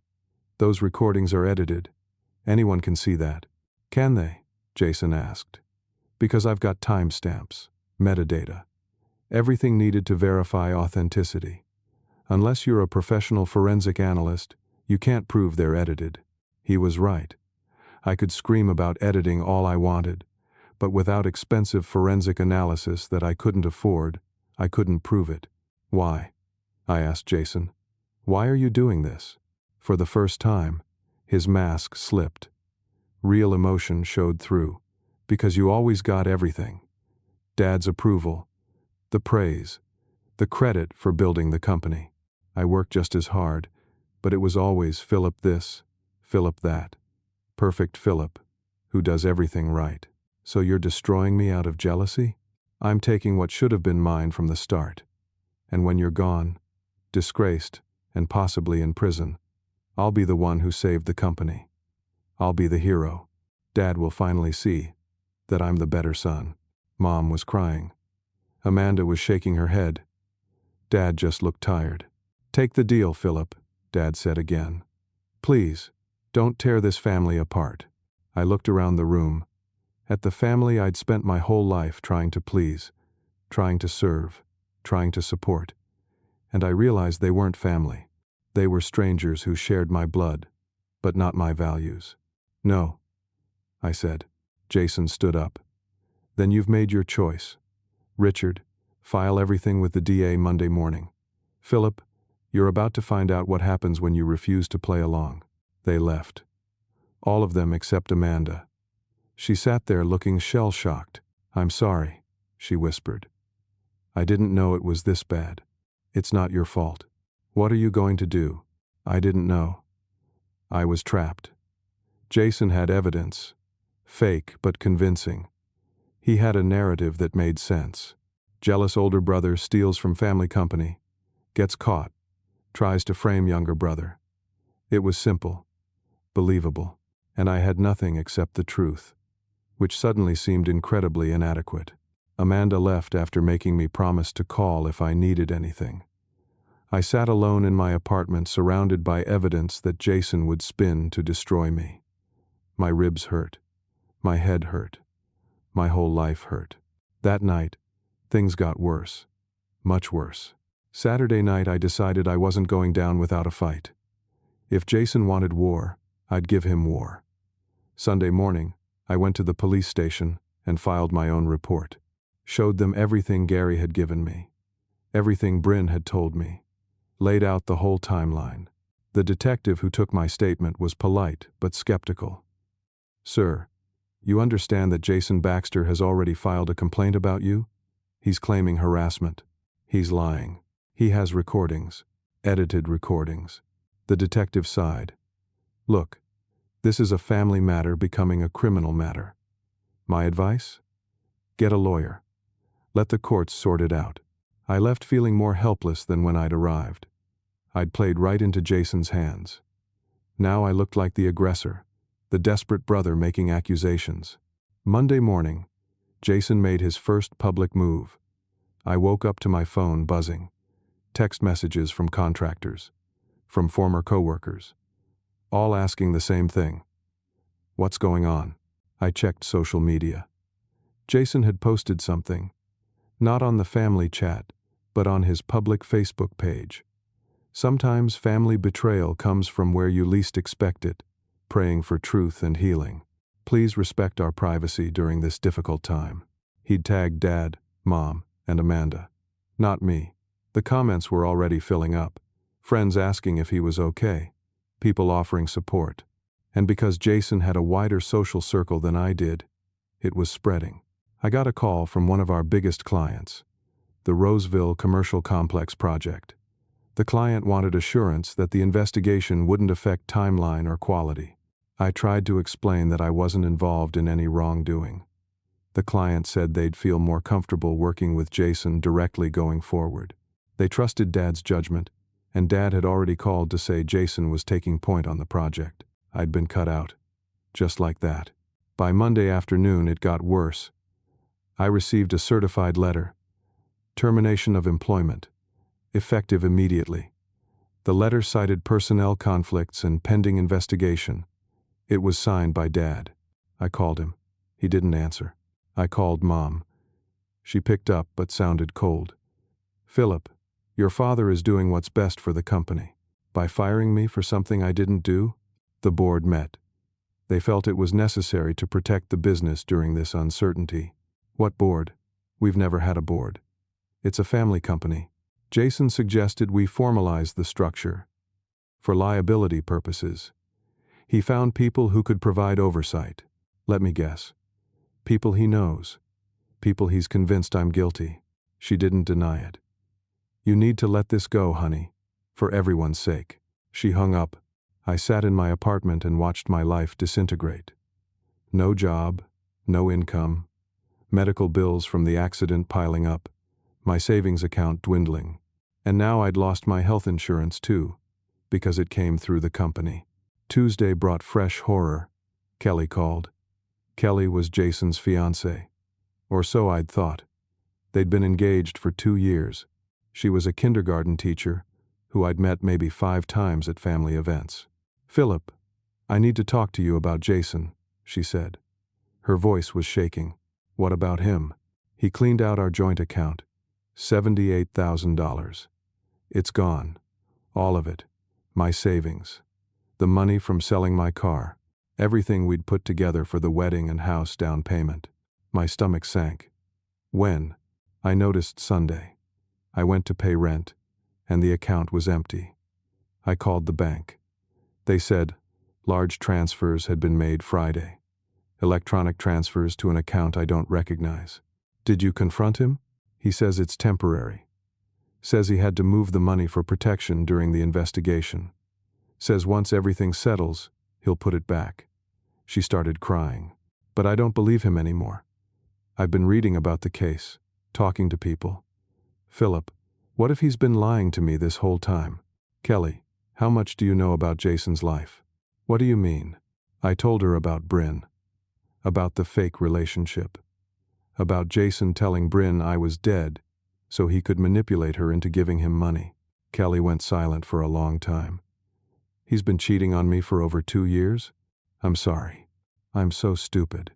Speaker 1: Those recordings are edited. Anyone can see that." "Can they?" Jason asked. "Because I've got timestamps, metadata, everything needed to verify authenticity. Unless you're a professional forensic analyst, you can't prove they're edited." He was right. I could scream about editing all I wanted, but without expensive forensic analysis that I couldn't afford, I couldn't prove it. "Why?" I asked Jason. "Why are you doing this?" For the first time, his mask slipped. Real emotion showed through. "Because you always got everything. Dad's approval, the praise, the credit for building the company. I worked just as hard, but it was always Philip this, Philip that. Perfect Philip, who does everything right. So you're destroying me out of jealousy? I'm taking what should have been mine from the start. And when you're gone, disgraced, and possibly in prison, I'll be the one who saved the company. I'll be the hero. Dad will finally see that I'm the better son." Mom was crying. Amanda was shaking her head. Dad just looked tired. "Take the deal, Philip," Dad said again. "Please, don't tear this family apart." I looked around the room, at the family I'd spent my whole life trying to please, trying to serve, trying to support. And I realized they weren't family. They were strangers who shared my blood, but not my values. "No," I said. Jason stood up. "Then you've made your choice. Richard, file everything with the DA Monday morning. Philip, you're about to find out what happens when you refuse to play along." They left. All of them except Amanda. She sat there looking shell-shocked. "I'm sorry," she whispered. "I didn't know it was this bad." "It's not your fault." "What are you going to do?" "I didn't know. I was trapped." Jason had evidence. Fake but convincing. He had a narrative that made sense. Jealous older brother steals from family company, gets caught, tries to frame younger brother. It was simple, believable, and I had nothing except the truth, which suddenly seemed incredibly inadequate. Amanda left after making me promise to call if I needed anything. I sat alone in my apartment surrounded by evidence that Jason would spin to destroy me. My ribs hurt. My head hurt. My whole life hurt. That night, things got worse. Much worse. Saturday night I decided I wasn't going down without a fight. If Jason wanted war, I'd give him war. Sunday morning, I went to the police station and filed my own report. Showed them everything Gary had given me. Everything Bryn had told me. Laid out the whole timeline. The detective who took my statement was polite but skeptical. "Sir, you understand that Jason Baxter has already filed a complaint about you? He's claiming harassment. He's lying. He has recordings. Edited recordings." The detective sighed. "Look, this is a family matter becoming a criminal matter. My advice? Get a lawyer. Let the courts sort it out." I left feeling more helpless than when I'd arrived. I'd played right into Jason's hands. Now I looked like the aggressor, the desperate brother making accusations. Monday morning, Jason made his first public move. I woke up to my phone buzzing. Text messages from contractors, from former coworkers. all asking the same thing. What's going on? I checked social media. Jason had posted something, not on the family chat, but on his public Facebook page. Sometimes family betrayal comes from where you least expect it, praying for truth and healing. Please respect our privacy during this difficult time. He'd tagged Dad, Mom, and Amanda. Not me. The comments were already filling up. Friends asking if he was okay. People offering support. And because Jason had a wider social circle than I did, it was spreading. I got a call from one of our biggest clients, the Roseville Commercial Complex project. The client wanted assurance that the investigation wouldn't affect timeline or quality. I tried to explain that I wasn't involved in any wrongdoing. The client said they'd feel more comfortable working with Jason directly going forward. They trusted Dad's judgment, and Dad had already called to say Jason was taking point on the project. I'd been cut out. Just like that. By Monday afternoon, it got worse. I received a certified letter. Termination of employment. Effective immediately. The letter cited personnel conflicts and pending investigation. It was signed by Dad. I called him. He didn't answer. I called Mom. She picked up but sounded cold. Philip, your father is doing what's best for the company. By firing me for something I didn't do? The board met. They felt it was necessary to protect the business during this uncertainty. What board? We've never had a board. It's a family company. Jason suggested we formalize the structure. For liability purposes. He found people who could provide oversight. Let me guess. People he knows. People he's convinced I'm guilty. She didn't deny it. You need to let this go, honey. For everyone's sake. She hung up. I sat in my apartment and watched my life disintegrate. No job, no income, medical bills from the accident piling up, my savings account dwindling. And now I'd lost my health insurance too, because it came through the company. Tuesday brought fresh horror. Kelly called. Kelly was Jason's fiancée. Or so I'd thought. They'd been engaged for 2 years. She was a kindergarten teacher who I'd met maybe 5 times at family events. Philip, I need to talk to you about Jason, she said. Her voice was shaking. What about him? He cleaned out our joint account. $78,000. It's gone. All of it. My savings. The money from selling my car. Everything we'd put together for the wedding and house down payment. My stomach sank. When? I noticed Sunday. I went to pay rent, and the account was empty. I called the bank. They said large transfers had been made Friday. Electronic transfers to an account I don't recognize. Did you confront him? He says it's temporary. Says he had to move the money for protection during the investigation. Says once everything settles, he'll put it back. She started crying. But I don't believe him anymore. I've been reading about the case, talking to people. Philip, what if he's been lying to me this whole time? Kelly, how much do you know about Jason's life? What do you mean? I told her about Bryn. About the fake relationship. About Jason telling Bryn I was dead, so he could manipulate her into giving him money. Kelly went silent for a long time. He's been cheating on me for over 2 years? I'm sorry. I'm so stupid.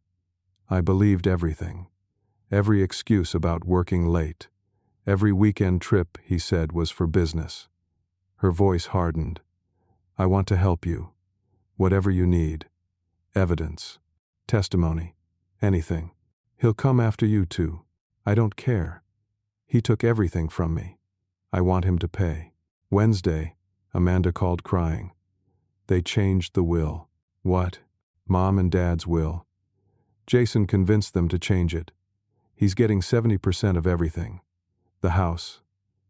Speaker 1: I believed everything. Every excuse about working late. Every weekend trip, he said, was for business. Her voice hardened. I want to help you. Whatever you need. Evidence. Testimony. Anything. He'll come after you too. I don't care. He took everything from me. I want him to pay. Wednesday, Amanda called crying. They changed the will. What? Mom and Dad's will. Jason convinced them to change it. He's getting 70% of everything. The house.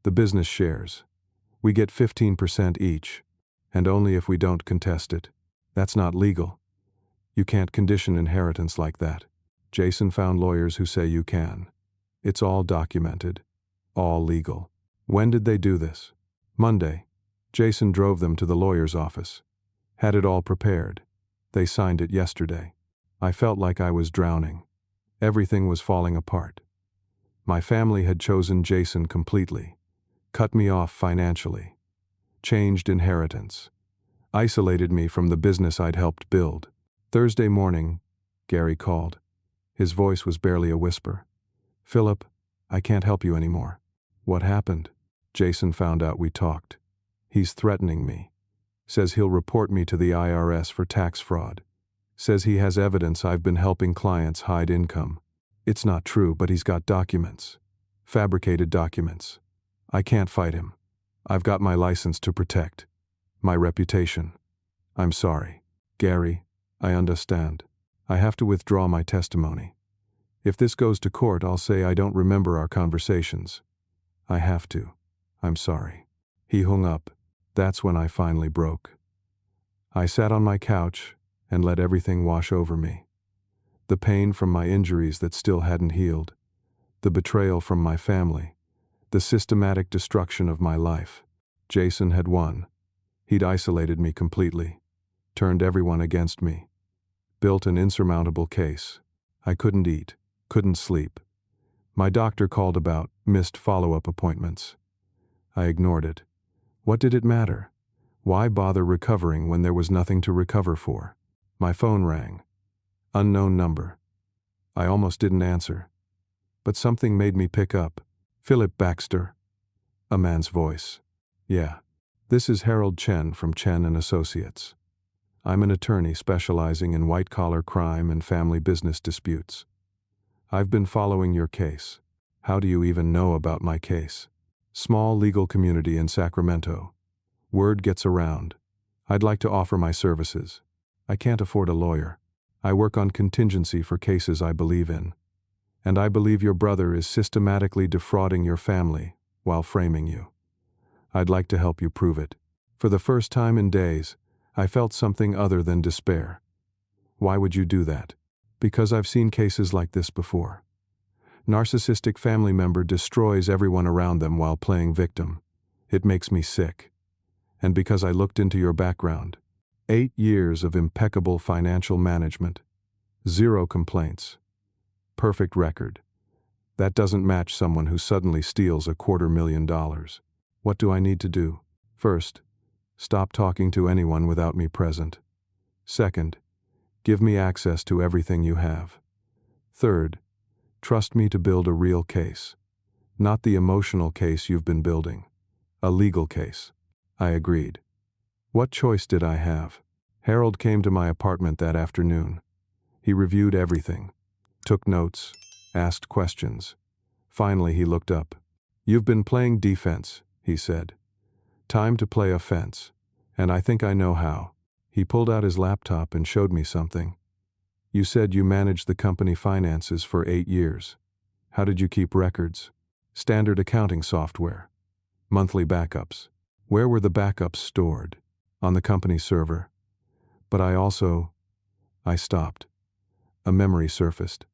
Speaker 1: The business shares. We get 15% each. And only if we don't contest it. That's not legal. You can't condition inheritance like that. Jason found lawyers who say you can. It's all documented. All legal. When did they do this? Monday. Jason drove them to the lawyer's office. Had it all prepared. They signed it yesterday. I felt like I was drowning. Everything was falling apart. My family had chosen Jason completely. Cut me off financially. Changed inheritance. isolated me from the business I'd helped build. Thursday morning, Gary called. His voice was barely a whisper. "Philip, I can't help you anymore." "What happened?" Jason found out we talked. "He's threatening me. Says he'll report me to the IRS for tax fraud. Says he has evidence I've been helping clients hide income. It's not true, but he's got documents. Fabricated documents. I can't fight him. I've got my license to protect. My reputation. I'm sorry. Gary, I understand. I have to withdraw my testimony. If this goes to court, I'll say I don't remember our conversations. I have to. I'm sorry." He hung up. That's when I finally broke. I sat on my couch and let everything wash over me. The pain from my injuries that still hadn't healed. The betrayal from my family. The systematic destruction of my life. Jason had won. He'd isolated me completely. Turned everyone against me. Built an insurmountable case. I couldn't eat. Couldn't sleep. My doctor called about missed follow-up appointments. I ignored it. What did it matter? Why bother recovering when there was nothing to recover for? My phone rang. Unknown number. I almost didn't answer. But something made me pick up. "Philip Baxter." A man's voice. "Yeah. This is Harold Chen from Chen and Associates. I'm an attorney specializing in white-collar crime and family business disputes. I've been following your case. How do you even know about my case? Small legal community in Sacramento. Word gets around. I'd like to offer my services. I can't afford a lawyer. I work on contingency for cases I believe in. And I believe your brother is systematically defrauding your family while framing you. I'd like to help you prove it." For the first time in days, I felt something other than despair. "Why would you do that?" "Because I've seen cases like this before. Narcissistic family member destroys everyone around them while playing victim. It makes me sick. And because I looked into your background. 8 years of impeccable financial management. 0 complaints. Perfect record. That doesn't match someone who suddenly steals $250,000. What do I need to do? First, stop talking to anyone without me present. Second, give me access to everything you have. Third, trust me to build a real case. Not the emotional case you've been building. A legal case." I agreed. What choice did I have? Harold came to my apartment that afternoon. He reviewed everything. Took notes. Asked questions. Finally he looked up. "You've been playing defense," he said. "Time to play offense. And I think I know how." He pulled out his laptop and showed me something. "You said you managed the company finances for 8 years. How did you keep records?" "Standard accounting software. Monthly backups." "Where were the backups stored?" "On the company server." "But I stopped. A memory surfaced.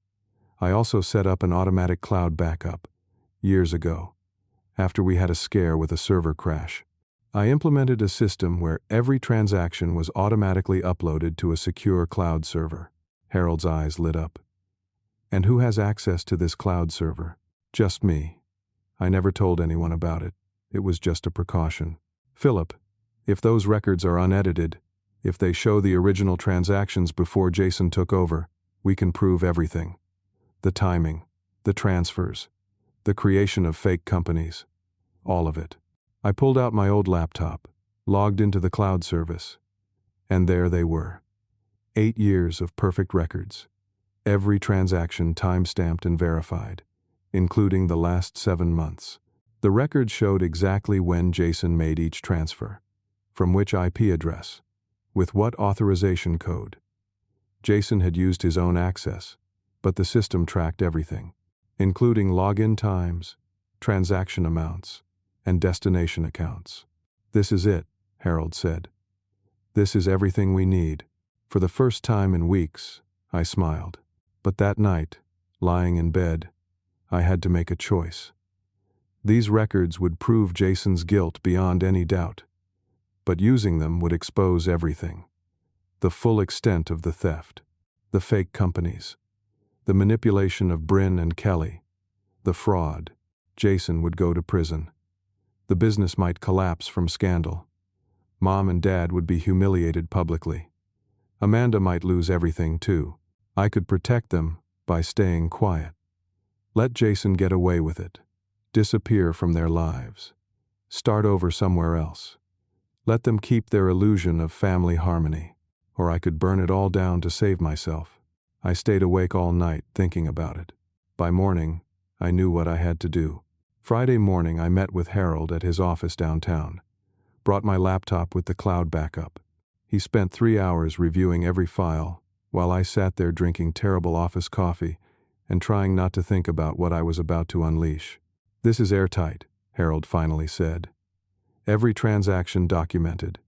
Speaker 1: I also set up an automatic cloud backup. Years ago. After we had a scare with a server crash. I implemented a system where every transaction was automatically uploaded to a secure cloud server." Harold's eyes lit up. "And who has access to this cloud server?" "Just me. I never told anyone about it. It was just a precaution." "Philip, if those records are unedited, if they show the original transactions before Jason took over, we can prove everything. The timing, the transfers, the creation of fake companies. All of it." I pulled out my old laptop, logged into the cloud service. And there they were. 8 years of perfect records. Every transaction time-stamped and verified, including the last 7 months. The records showed exactly when Jason made each transfer, from which IP address, with what authorization code. Jason had used his own access, but the system tracked everything, including login times, transaction amounts, and destination accounts. "This is it," Harold said. "This is everything we need." For the first time in weeks, I smiled. But that night, lying in bed, I had to make a choice. These records would prove Jason's guilt beyond any doubt, but using them would expose everything. The full extent of the theft, the fake companies, the manipulation of Bryn and Kelly, the fraud. Jason would go to prison. The business might collapse from scandal, Mom and Dad would be humiliated publicly. Amanda might lose everything too. I could protect them by staying quiet. Let Jason get away with it. Disappear from their lives. Start over somewhere else. Let them keep their illusion of family harmony. Or I could burn it all down to save myself. I stayed awake all night thinking about it. By morning, I knew what I had to do. Friday morning, I met with Harold at his office downtown. Brought my laptop with the cloud backup. He spent 3 hours reviewing every file, while I sat there drinking terrible office coffee and trying not to think about what I was about to unleash. "This is airtight," Harold finally said. "Every transaction documented.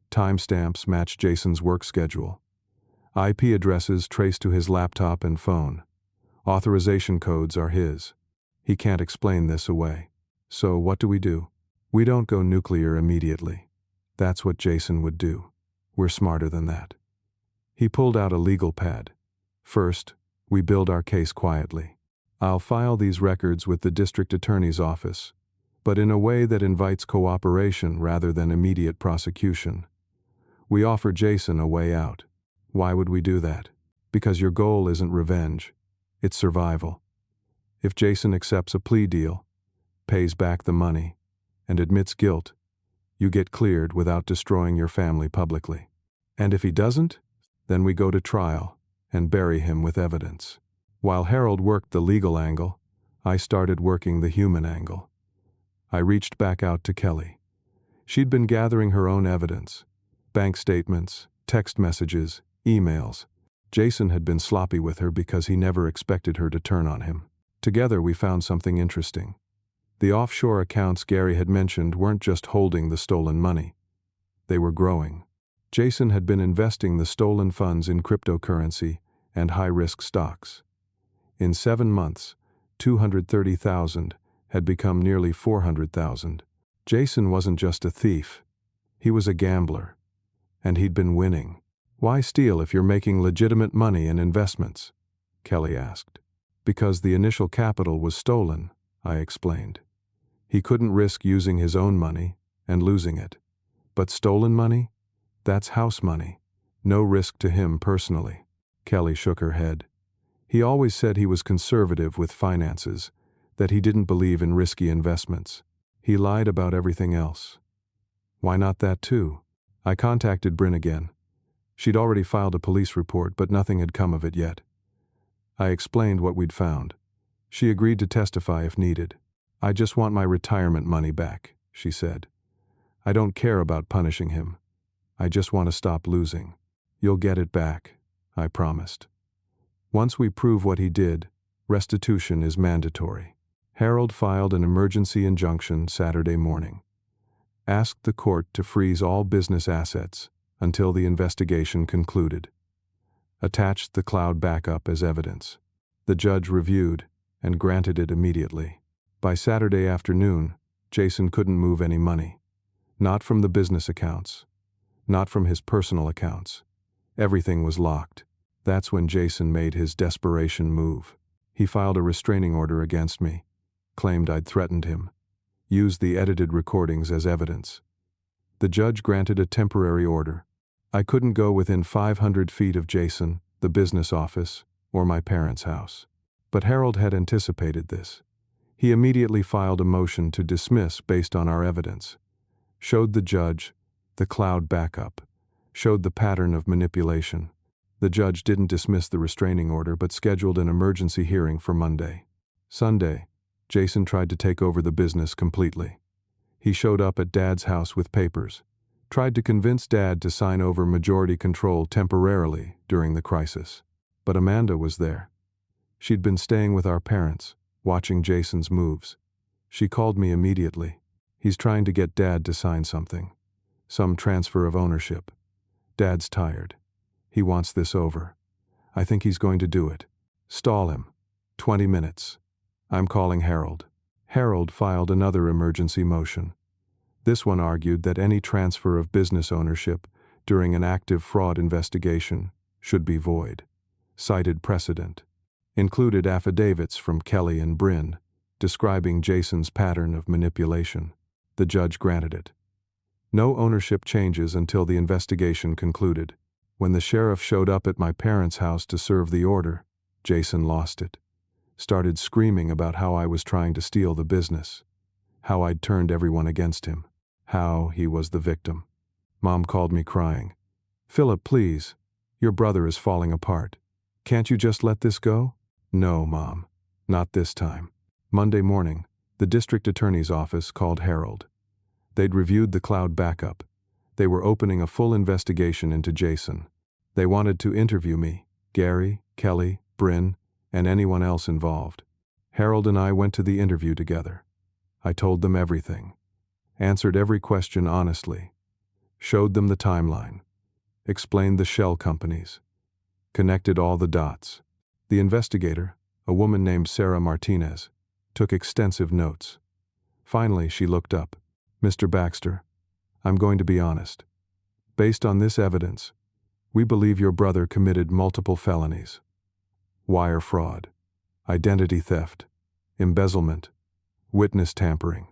Speaker 1: Timestamps match Jason's work schedule. IP addresses traced to his laptop and phone. Authorization codes are his. He can't explain this away. So what do? We don't go nuclear immediately. That's what Jason would do. We're smarter than that." He pulled out a legal pad. "First, we build our case quietly. I'll file these records with the district attorney's office, but in a way that invites cooperation rather than immediate prosecution. We offer Jason a way out. Why would we do that? Because your goal isn't revenge. It's survival. If Jason accepts a plea deal, pays back the money, and admits guilt, you get cleared without destroying your family publicly. And if he doesn't, then we go to trial and bury him with evidence." While Harold worked the legal angle, I started working the human angle. I reached back out to Kelly. She'd been gathering her own evidence. Bank statements, text messages, emails. Jason had been sloppy with her because he never expected her to turn on him. Together we found something interesting. The offshore accounts Gary had mentioned weren't just holding the stolen money. They were growing. Jason had been investing the stolen funds in cryptocurrency and high-risk stocks. In 7 months, 230,000 had become nearly 400,000. Jason wasn't just a thief. He was a gambler. And he'd been winning. "Why steal if you're making legitimate money in investments?" Kelly asked. "Because the initial capital was stolen," I explained. "He couldn't risk using his own money and losing it. But stolen money? That's house money. No risk to him personally." Kelly shook her head. "He always said he was conservative with finances, that he didn't believe in risky investments. He lied about everything else." "Why not that too?" I contacted Bryn again. She'd already filed a police report, but nothing had come of it yet. I explained what we'd found. She agreed to testify if needed. "I just want my retirement money back," she said. "I don't care about punishing him. I just want to stop losing." "You'll get it back," I promised. "Once we prove what he did, restitution is mandatory." Harold filed an emergency injunction Saturday morning. Asked the court to freeze all business assets until the investigation concluded. Attached the cloud backup as evidence. The judge reviewed and granted it immediately. By Saturday afternoon, Jason couldn't move any money. Not from the business accounts. Not from his personal accounts. Everything was locked. That's when Jason made his desperation move. He filed a restraining order against me. Claimed I'd threatened him. Used the edited recordings as evidence. The judge granted a temporary order. I couldn't go within 500 feet of Jason, the business office, or my parents' house. But Harold had anticipated this. He immediately filed a motion to dismiss based on our evidence. Showed the judge the cloud backup. Showed the pattern of manipulation. The judge didn't dismiss the restraining order but scheduled an emergency hearing for Monday. Sunday, Jason tried to take over the business completely. He showed up at Dad's house with papers. Tried to convince Dad to sign over majority control temporarily during the crisis. But Amanda was there. She'd been staying with our parents, watching Jason's moves. She called me immediately. "He's trying to get Dad to sign something. Some transfer of ownership. Dad's tired. He wants this over. I think he's going to do it. Stall him. 20 minutes. I'm calling Harold." Harold filed another emergency motion. This one argued that any transfer of business ownership during an active fraud investigation should be void. Cited precedent. Included affidavits from Kelly and Bryn describing Jason's pattern of manipulation. The judge granted it. No ownership changes until the investigation concluded. When the sheriff showed up at my parents' house to serve the order, Jason lost it. Started screaming about how I was trying to steal the business, how I'd turned everyone against him, how he was the victim. Mom called me crying. "Philip, please. Your brother is falling apart. Can't you just let this go?" "No, Mom. Not this time." Monday morning, the district attorney's office called Harold. They'd reviewed the cloud backup. They were opening a full investigation into Jason. They wanted to interview me, Gary, Kelly, Bryn, and anyone else involved. Harold and I went to the interview together. I told them everything, answered every question honestly, showed them the timeline, explained the shell companies, connected all the dots. The investigator, a woman named Sarah Martinez, took extensive notes. Finally, she looked up. "Mr. Baxter, I'm going to be honest. Based on this evidence, we believe your brother committed multiple felonies. Wire fraud, identity theft, embezzlement, witness tampering,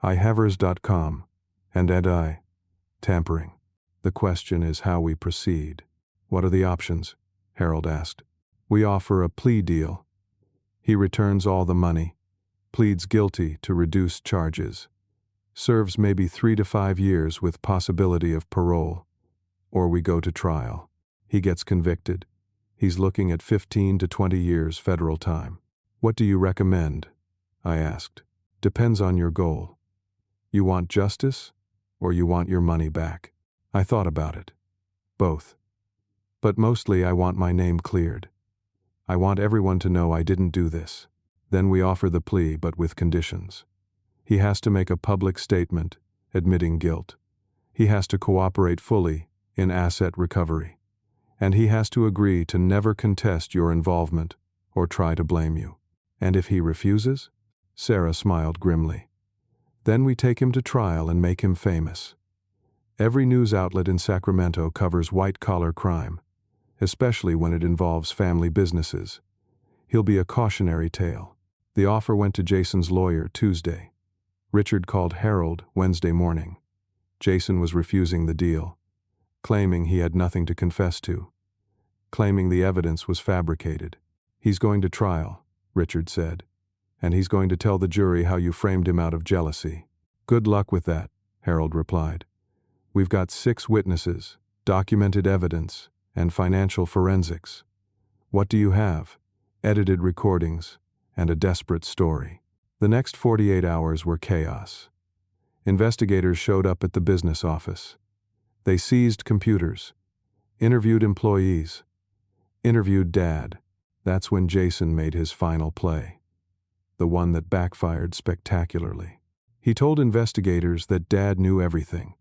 Speaker 1: ihavers.com, and tampering. The question is how we proceed." "What are the options?" Harold asked. "We offer a plea deal. He returns all the money, pleads guilty to reduced charges, serves maybe 3 to 5 years with possibility of parole, or we go to trial. He gets convicted. He's looking at 15 to 20 years federal time." "What do you recommend?" I asked. "Depends on your goal. You want justice, or you want your money back?" I thought about it. Both. But mostly I want my name cleared. I want everyone to know I didn't do this. Then we offer the plea, but with conditions. He has to make a public statement, admitting guilt. He has to cooperate fully in asset recovery. And he has to agree to never contest your involvement or try to blame you. "And if he refuses?" Sarah smiled grimly. "Then we take him to trial and make him famous. Every news outlet in Sacramento covers white-collar crime, especially when it involves family businesses. He'll be a cautionary tale." The offer went to Jason's lawyer Tuesday. Richard called Harold Wednesday morning. Jason was refusing the deal, claiming he had nothing to confess to, claiming the evidence was fabricated. "He's going to trial," Richard said, "and he's going to tell the jury how you framed him out of jealousy." "Good luck with that," Harold replied. "We've got 6 witnesses, documented evidence, and financial forensics. What do you have? Edited recordings, and a desperate story." The next 48 hours were chaos. Investigators showed up at the business office. They seized computers, interviewed employees, interviewed Dad. That's when Jason made his final play, the one that backfired spectacularly. He told investigators that Dad knew everything,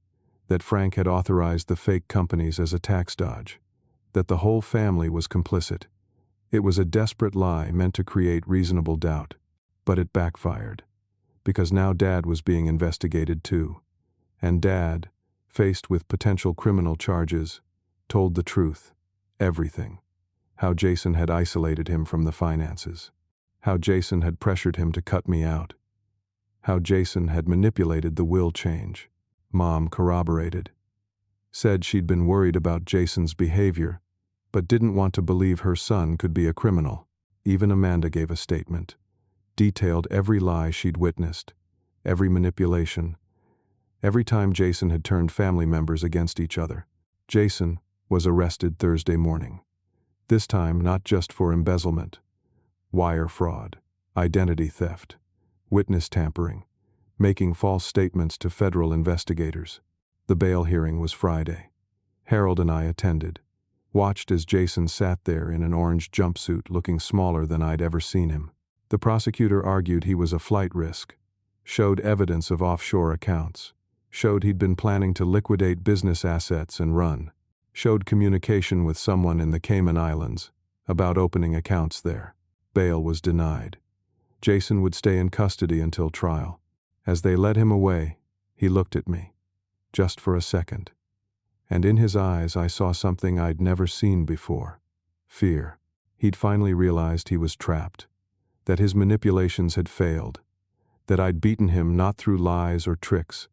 Speaker 1: that Frank had authorized the fake companies as a tax dodge, that the whole family was complicit. It was a desperate lie meant to create reasonable doubt. But it backfired, because now Dad was being investigated too. And Dad, faced with potential criminal charges, told the truth, everything. How Jason had isolated him from the finances. How Jason had pressured him to cut me out. How Jason had manipulated the will change. Mom corroborated. Said she'd been worried about Jason's behavior, but didn't want to believe her son could be a criminal. Even Amanda gave a statement. Detailed every lie she'd witnessed, every manipulation, every time Jason had turned family members against each other. Jason was arrested Thursday morning. This time not just for embezzlement, wire fraud, identity theft, witness tampering, making false statements to federal investigators. The bail hearing was Friday. Harold and I attended, watched as Jason sat there in an orange jumpsuit looking smaller than I'd ever seen him. The prosecutor argued he was a flight risk, showed evidence of offshore accounts, showed he'd been planning to liquidate business assets and run, showed communication with someone in the Cayman Islands about opening accounts there. Bail was denied. Jason would stay in custody until trial. As they led him away, he looked at me, just for a second, and in his eyes I saw something I'd never seen before. Fear. He'd finally realized he was trapped, that his manipulations had failed, that I'd beaten him not through lies or tricks,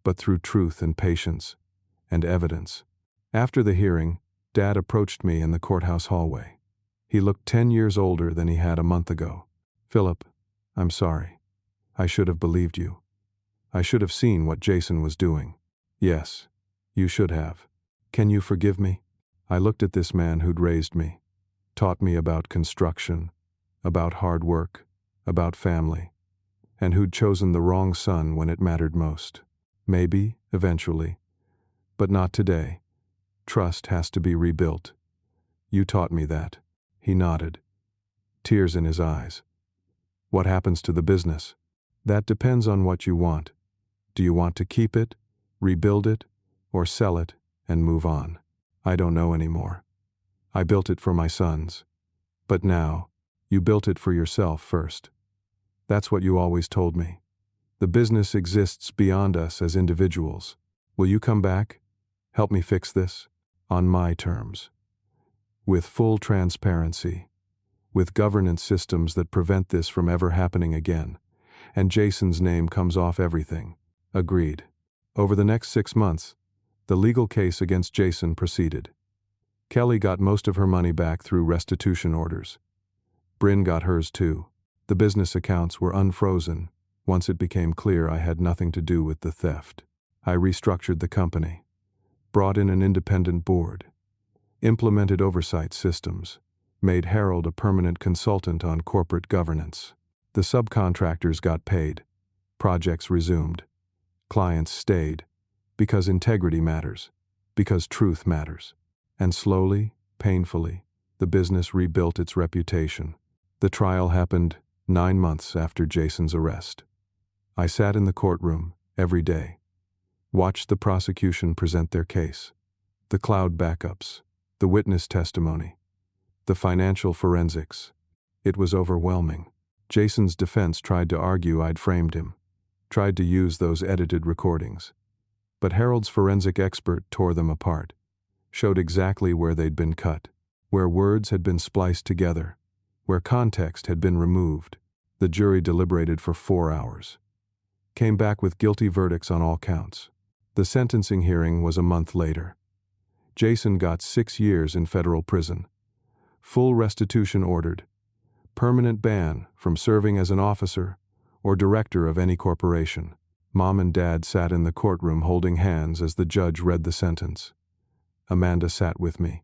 Speaker 1: but through truth and patience and evidence. After the hearing, Dad approached me in the courthouse hallway. He looked 10 years older than he had a month ago. "Philip, I'm sorry. I should have believed you. I should have seen what Jason was doing." "Yes, you should have. Can you forgive me?" I looked at this man who'd raised me, taught me about construction, about hard work, about family, and who'd chosen the wrong son when it mattered most. Maybe, eventually, but not today. Trust has to be rebuilt. You taught me that. He nodded, tears in his eyes. "What happens to the business?" "That depends on what you want. Do you want to keep it, rebuild it, or sell it and move on?" "I don't know anymore. I built it for my sons. But now, you built it for yourself first. That's what you always told me. The business exists beyond us as individuals. Will you come back? Help me fix this? On my terms. With full transparency. With governance systems that prevent this from ever happening again. And Jason's name comes off everything." Agreed. Over the next 6 months, the legal case against Jason proceeded. Kelly got most of her money back through restitution orders. Bryn got hers too. The business accounts were unfrozen once it became clear I had nothing to do with the theft. I restructured the company, brought in an independent board, implemented oversight systems, made Harold a permanent consultant on corporate governance. The subcontractors got paid, projects resumed, clients stayed, because integrity matters, because truth matters. And slowly, painfully, the business rebuilt its reputation. The trial happened 9 months after Jason's arrest. I sat in the courtroom every day, watched the prosecution present their case, the cloud backups, the witness testimony, the financial forensics. It was overwhelming. Jason's defense tried to argue I'd framed him, tried to use those edited recordings. But Harold's forensic expert tore them apart, showed exactly where they'd been cut, where words had been spliced together, where context had been removed. The jury deliberated for 4 hours, came back with guilty verdicts on all counts. The sentencing hearing was a month later. Jason got 6 years in federal prison, full restitution ordered, permanent ban from serving as an officer or director of any corporation. Mom and Dad sat in the courtroom holding hands as the judge read the sentence. Amanda sat with me.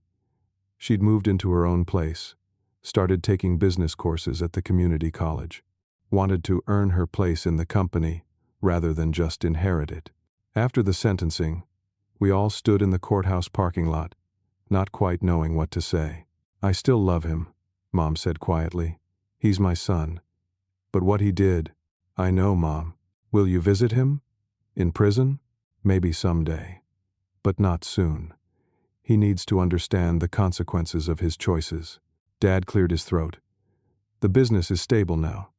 Speaker 1: She'd moved into her own place, started taking business courses at the community college, wanted to earn her place in the company rather than just inherit it. After the sentencing, we all stood in the courthouse parking lot, not quite knowing what to say. "I still love him," Mom said quietly. "He's my son. But what he did, I know, Mom. Will you visit him? In prison? Maybe someday. But not soon. He needs to understand the consequences of his choices." Dad cleared his throat. "The business is stable now.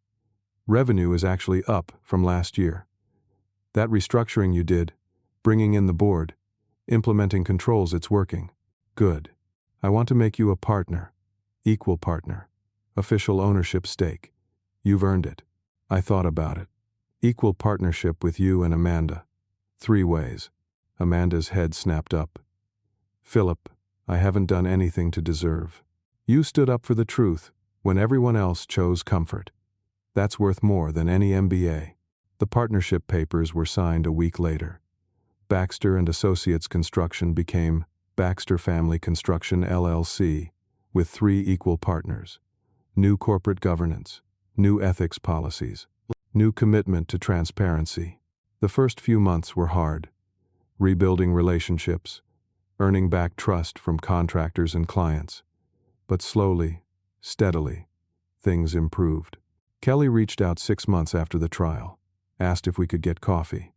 Speaker 1: Revenue is actually up from last year. That restructuring you did, bringing in the board, implementing controls, it's working. Good. I want to make you a partner, equal partner, official ownership stake. You've earned it." I thought about it. Equal partnership with you and Amanda. 3 ways. Amanda's head snapped up. "Philip, I haven't done anything to deserve. You stood up for the truth when everyone else chose comfort. That's worth more than any MBA." The partnership papers were signed a week later. Baxter and Associates Construction became Baxter Family Construction LLC, with 3 equal partners. New corporate governance, new ethics policies, new commitment to transparency. The first few months were hard. Rebuilding relationships, earning back trust from contractors and clients. But slowly, steadily, things improved. Kelly reached out 6 months after the trial, asked if we could get coffee.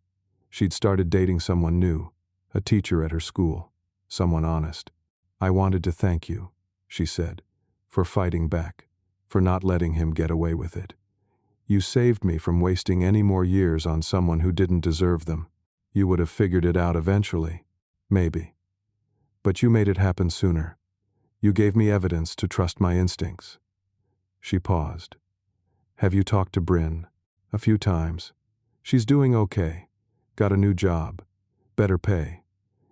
Speaker 1: She'd started dating someone new, a teacher at her school, someone honest. "I wanted to thank you," she said, "for fighting back, for not letting him get away with it. You saved me from wasting any more years on someone who didn't deserve them. You would have figured it out eventually, maybe. But you made it happen sooner. You gave me evidence to trust my instincts." She paused. "Have you talked to Bryn?" "A few times. She's doing okay. Got a new job. Better pay.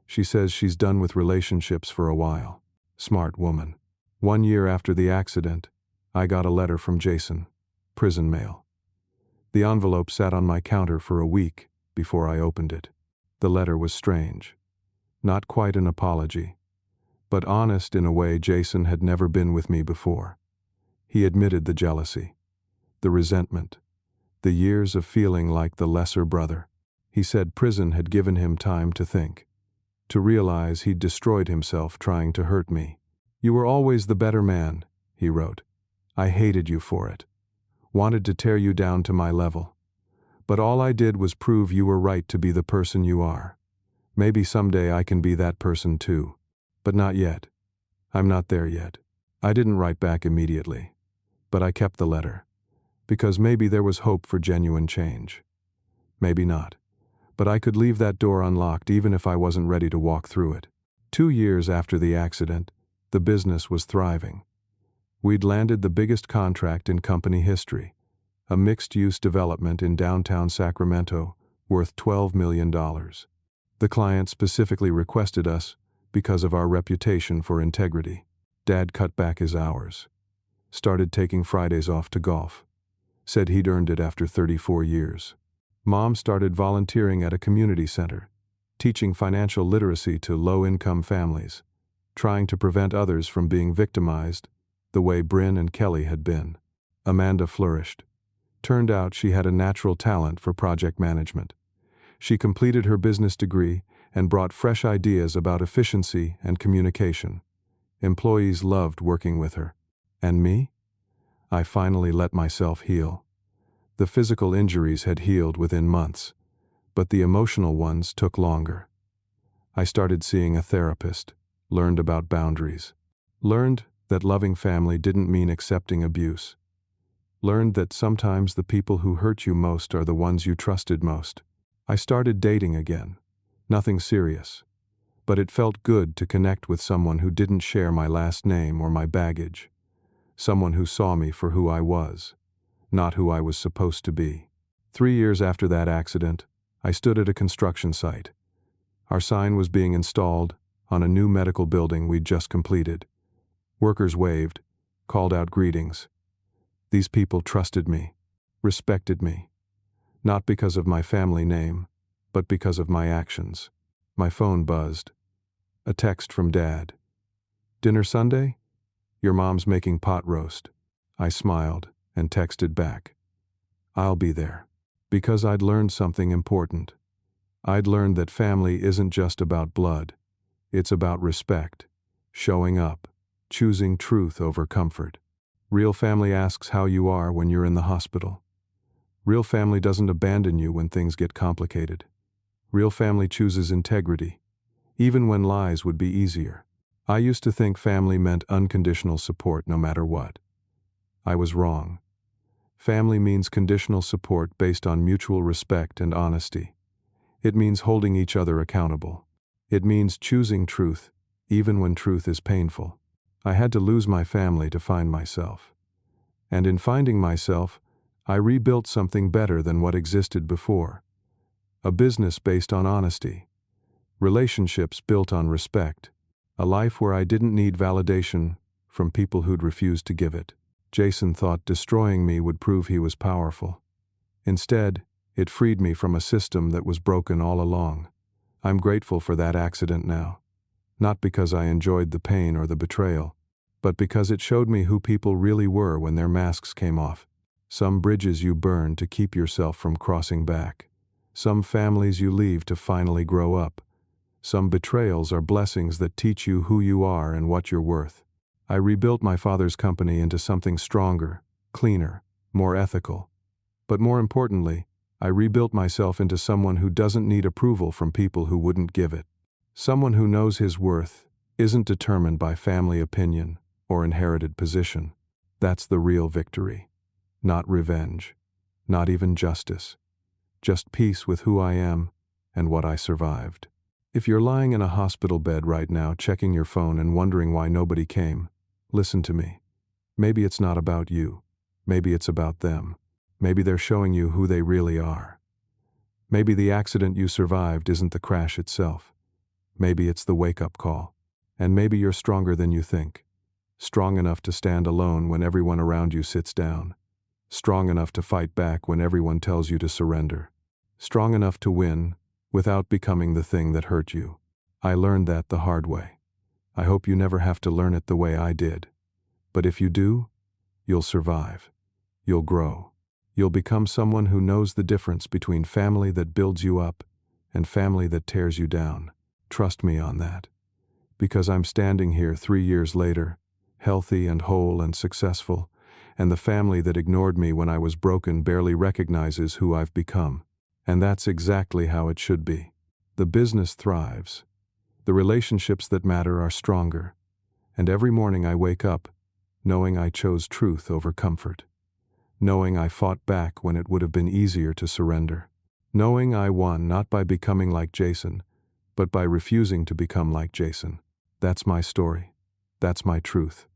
Speaker 1: She says she's done with relationships for a while. Smart woman. 1 year after the accident, I got a letter from Jason. Prison mail. The envelope sat on my counter for a week before I opened it. The letter was strange. Not quite an apology, but honest in a way Jason had never been with me before. He admitted the jealousy, the resentment, the years of feeling like the lesser brother. He said prison had given him time to think, to realize he'd destroyed himself trying to hurt me. You were always the better man, he wrote. I hated you for it. Wanted to tear you down to my level. But all I did was prove you were right to be the person you are. Maybe someday I can be that person too. But not yet. I'm not there yet. I didn't write back immediately. But I kept the letter. Because maybe there was hope for genuine change. Maybe not. But I could leave that door unlocked even if I wasn't ready to walk through it. 2 years after the accident, the business was thriving. We'd landed the biggest contract in company history, a mixed-use development in downtown Sacramento worth $12 million. The client specifically requested us because of our reputation for integrity. Dad cut back his hours. Started taking Fridays off to golf. Said he'd earned it after 34 years. Mom started volunteering at a community center, teaching financial literacy to low-income families, trying to prevent others from being victimized the way Bryn and Kelly had been. Amanda flourished. Turned out she had a natural talent for project management. She completed her business degree and brought fresh ideas about efficiency and communication. Employees loved working with her. And me? I finally let myself heal. The physical injuries had healed within months, but the emotional ones took longer. I started seeing a therapist, learned about boundaries, learned that loving family didn't mean accepting abuse, learned that sometimes the people who hurt you most are the ones you trusted most. I started dating again. Nothing serious, but it felt good to connect with someone who didn't share my last name or my baggage, someone who saw me for who I was, not who I was supposed to be. 3 years after that accident, I stood at a construction site. Our sign was being installed on a new medical building we'd just completed. Workers waved, called out greetings. These people trusted me, respected me, not because of my family name, but because of my actions. My phone buzzed. A text from Dad. Dinner Sunday? Your mom's making pot roast. I smiled and texted back. I'll be there. Because I'd learned something important. I'd learned that family isn't just about blood. It's about respect, showing up, choosing truth over comfort. Real family asks how you are when you're in the hospital. Real family doesn't abandon you when things get complicated. Real family chooses integrity, even when lies would be easier. I used to think family meant unconditional support no matter what. I was wrong. Family means conditional support based on mutual respect and honesty. It means holding each other accountable. It means choosing truth, even when truth is painful. I had to lose my family to find myself. And in finding myself, I rebuilt something better than what existed before. A business based on honesty. Relationships built on respect. A life where I didn't need validation from people who'd refused to give it. Jason thought destroying me would prove he was powerful. Instead, it freed me from a system that was broken all along. I'm grateful for that accident now. Not because I enjoyed the pain or the betrayal, but because it showed me who people really were when their masks came off. Some bridges you burn to keep yourself from crossing back. Some families you leave to finally grow up. Some betrayals are blessings that teach you who you are and what you're worth. I rebuilt my father's company into something stronger, cleaner, more ethical. But more importantly, I rebuilt myself into someone who doesn't need approval from people who wouldn't give it. Someone who knows his worth isn't determined by family opinion or inherited position. That's the real victory. Not revenge. Not even justice. Just peace with who I am and what I survived. If you're lying in a hospital bed right now checking your phone and wondering why nobody came, listen to me. Maybe it's not about you. Maybe it's about them. Maybe they're showing you who they really are. Maybe the accident you survived isn't the crash itself. Maybe it's the wake-up call. And maybe you're stronger than you think. Strong enough to stand alone when everyone around you sits down. Strong enough to fight back when everyone tells you to surrender. Strong enough to win without becoming the thing that hurt you. I learned that the hard way. I hope you never have to learn it the way I did. But if you do, you'll survive. You'll grow. You'll become someone who knows the difference between family that builds you up and family that tears you down. Trust me on that. Because I'm standing here 3 years later, healthy and whole and successful, and the family that ignored me when I was broken barely recognizes who I've become. And that's exactly how it should be. The business thrives. The relationships that matter are stronger. And every morning I wake up, knowing I chose truth over comfort. Knowing I fought back when it would have been easier to surrender. Knowing I won not by becoming like Jason, but by refusing to become like Jason. That's my story. That's my truth.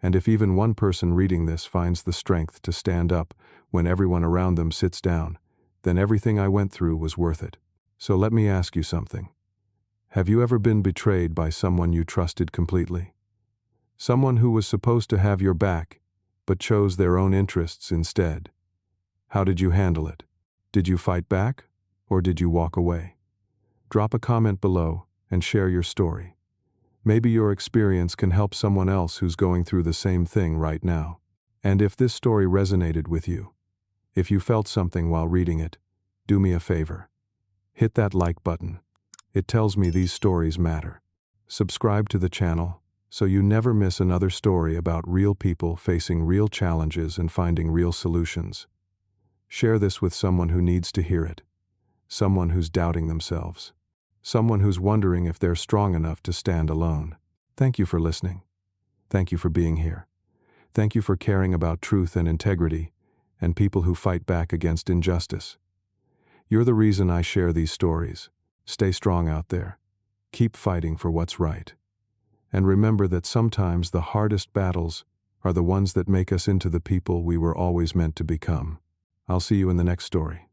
Speaker 1: And if even one person reading this finds the strength to stand up when everyone around them sits down, then everything I went through was worth it. So let me ask you something. Have you ever been betrayed by someone you trusted completely? Someone who was supposed to have your back, but chose their own interests instead? How did you handle it? Did you fight back, or did you walk away? Drop a comment below and share your story. Maybe your experience can help someone else who's going through the same thing right now. And if this story resonated with you, if you felt something while reading it, do me a favor. Hit that like button. It tells me these stories matter. Subscribe to the channel so you never miss another story about real people facing real challenges and finding real solutions. Share this with someone who needs to hear it. Someone who's doubting themselves. Someone who's wondering if they're strong enough to stand alone. Thank you for listening. Thank you for being here. Thank you for caring about truth and integrity and people who fight back against injustice. You're the reason I share these stories. Stay strong out there. Keep fighting for what's right. And remember that sometimes the hardest battles are the ones that make us into the people we were always meant to become. I'll see you in the next story.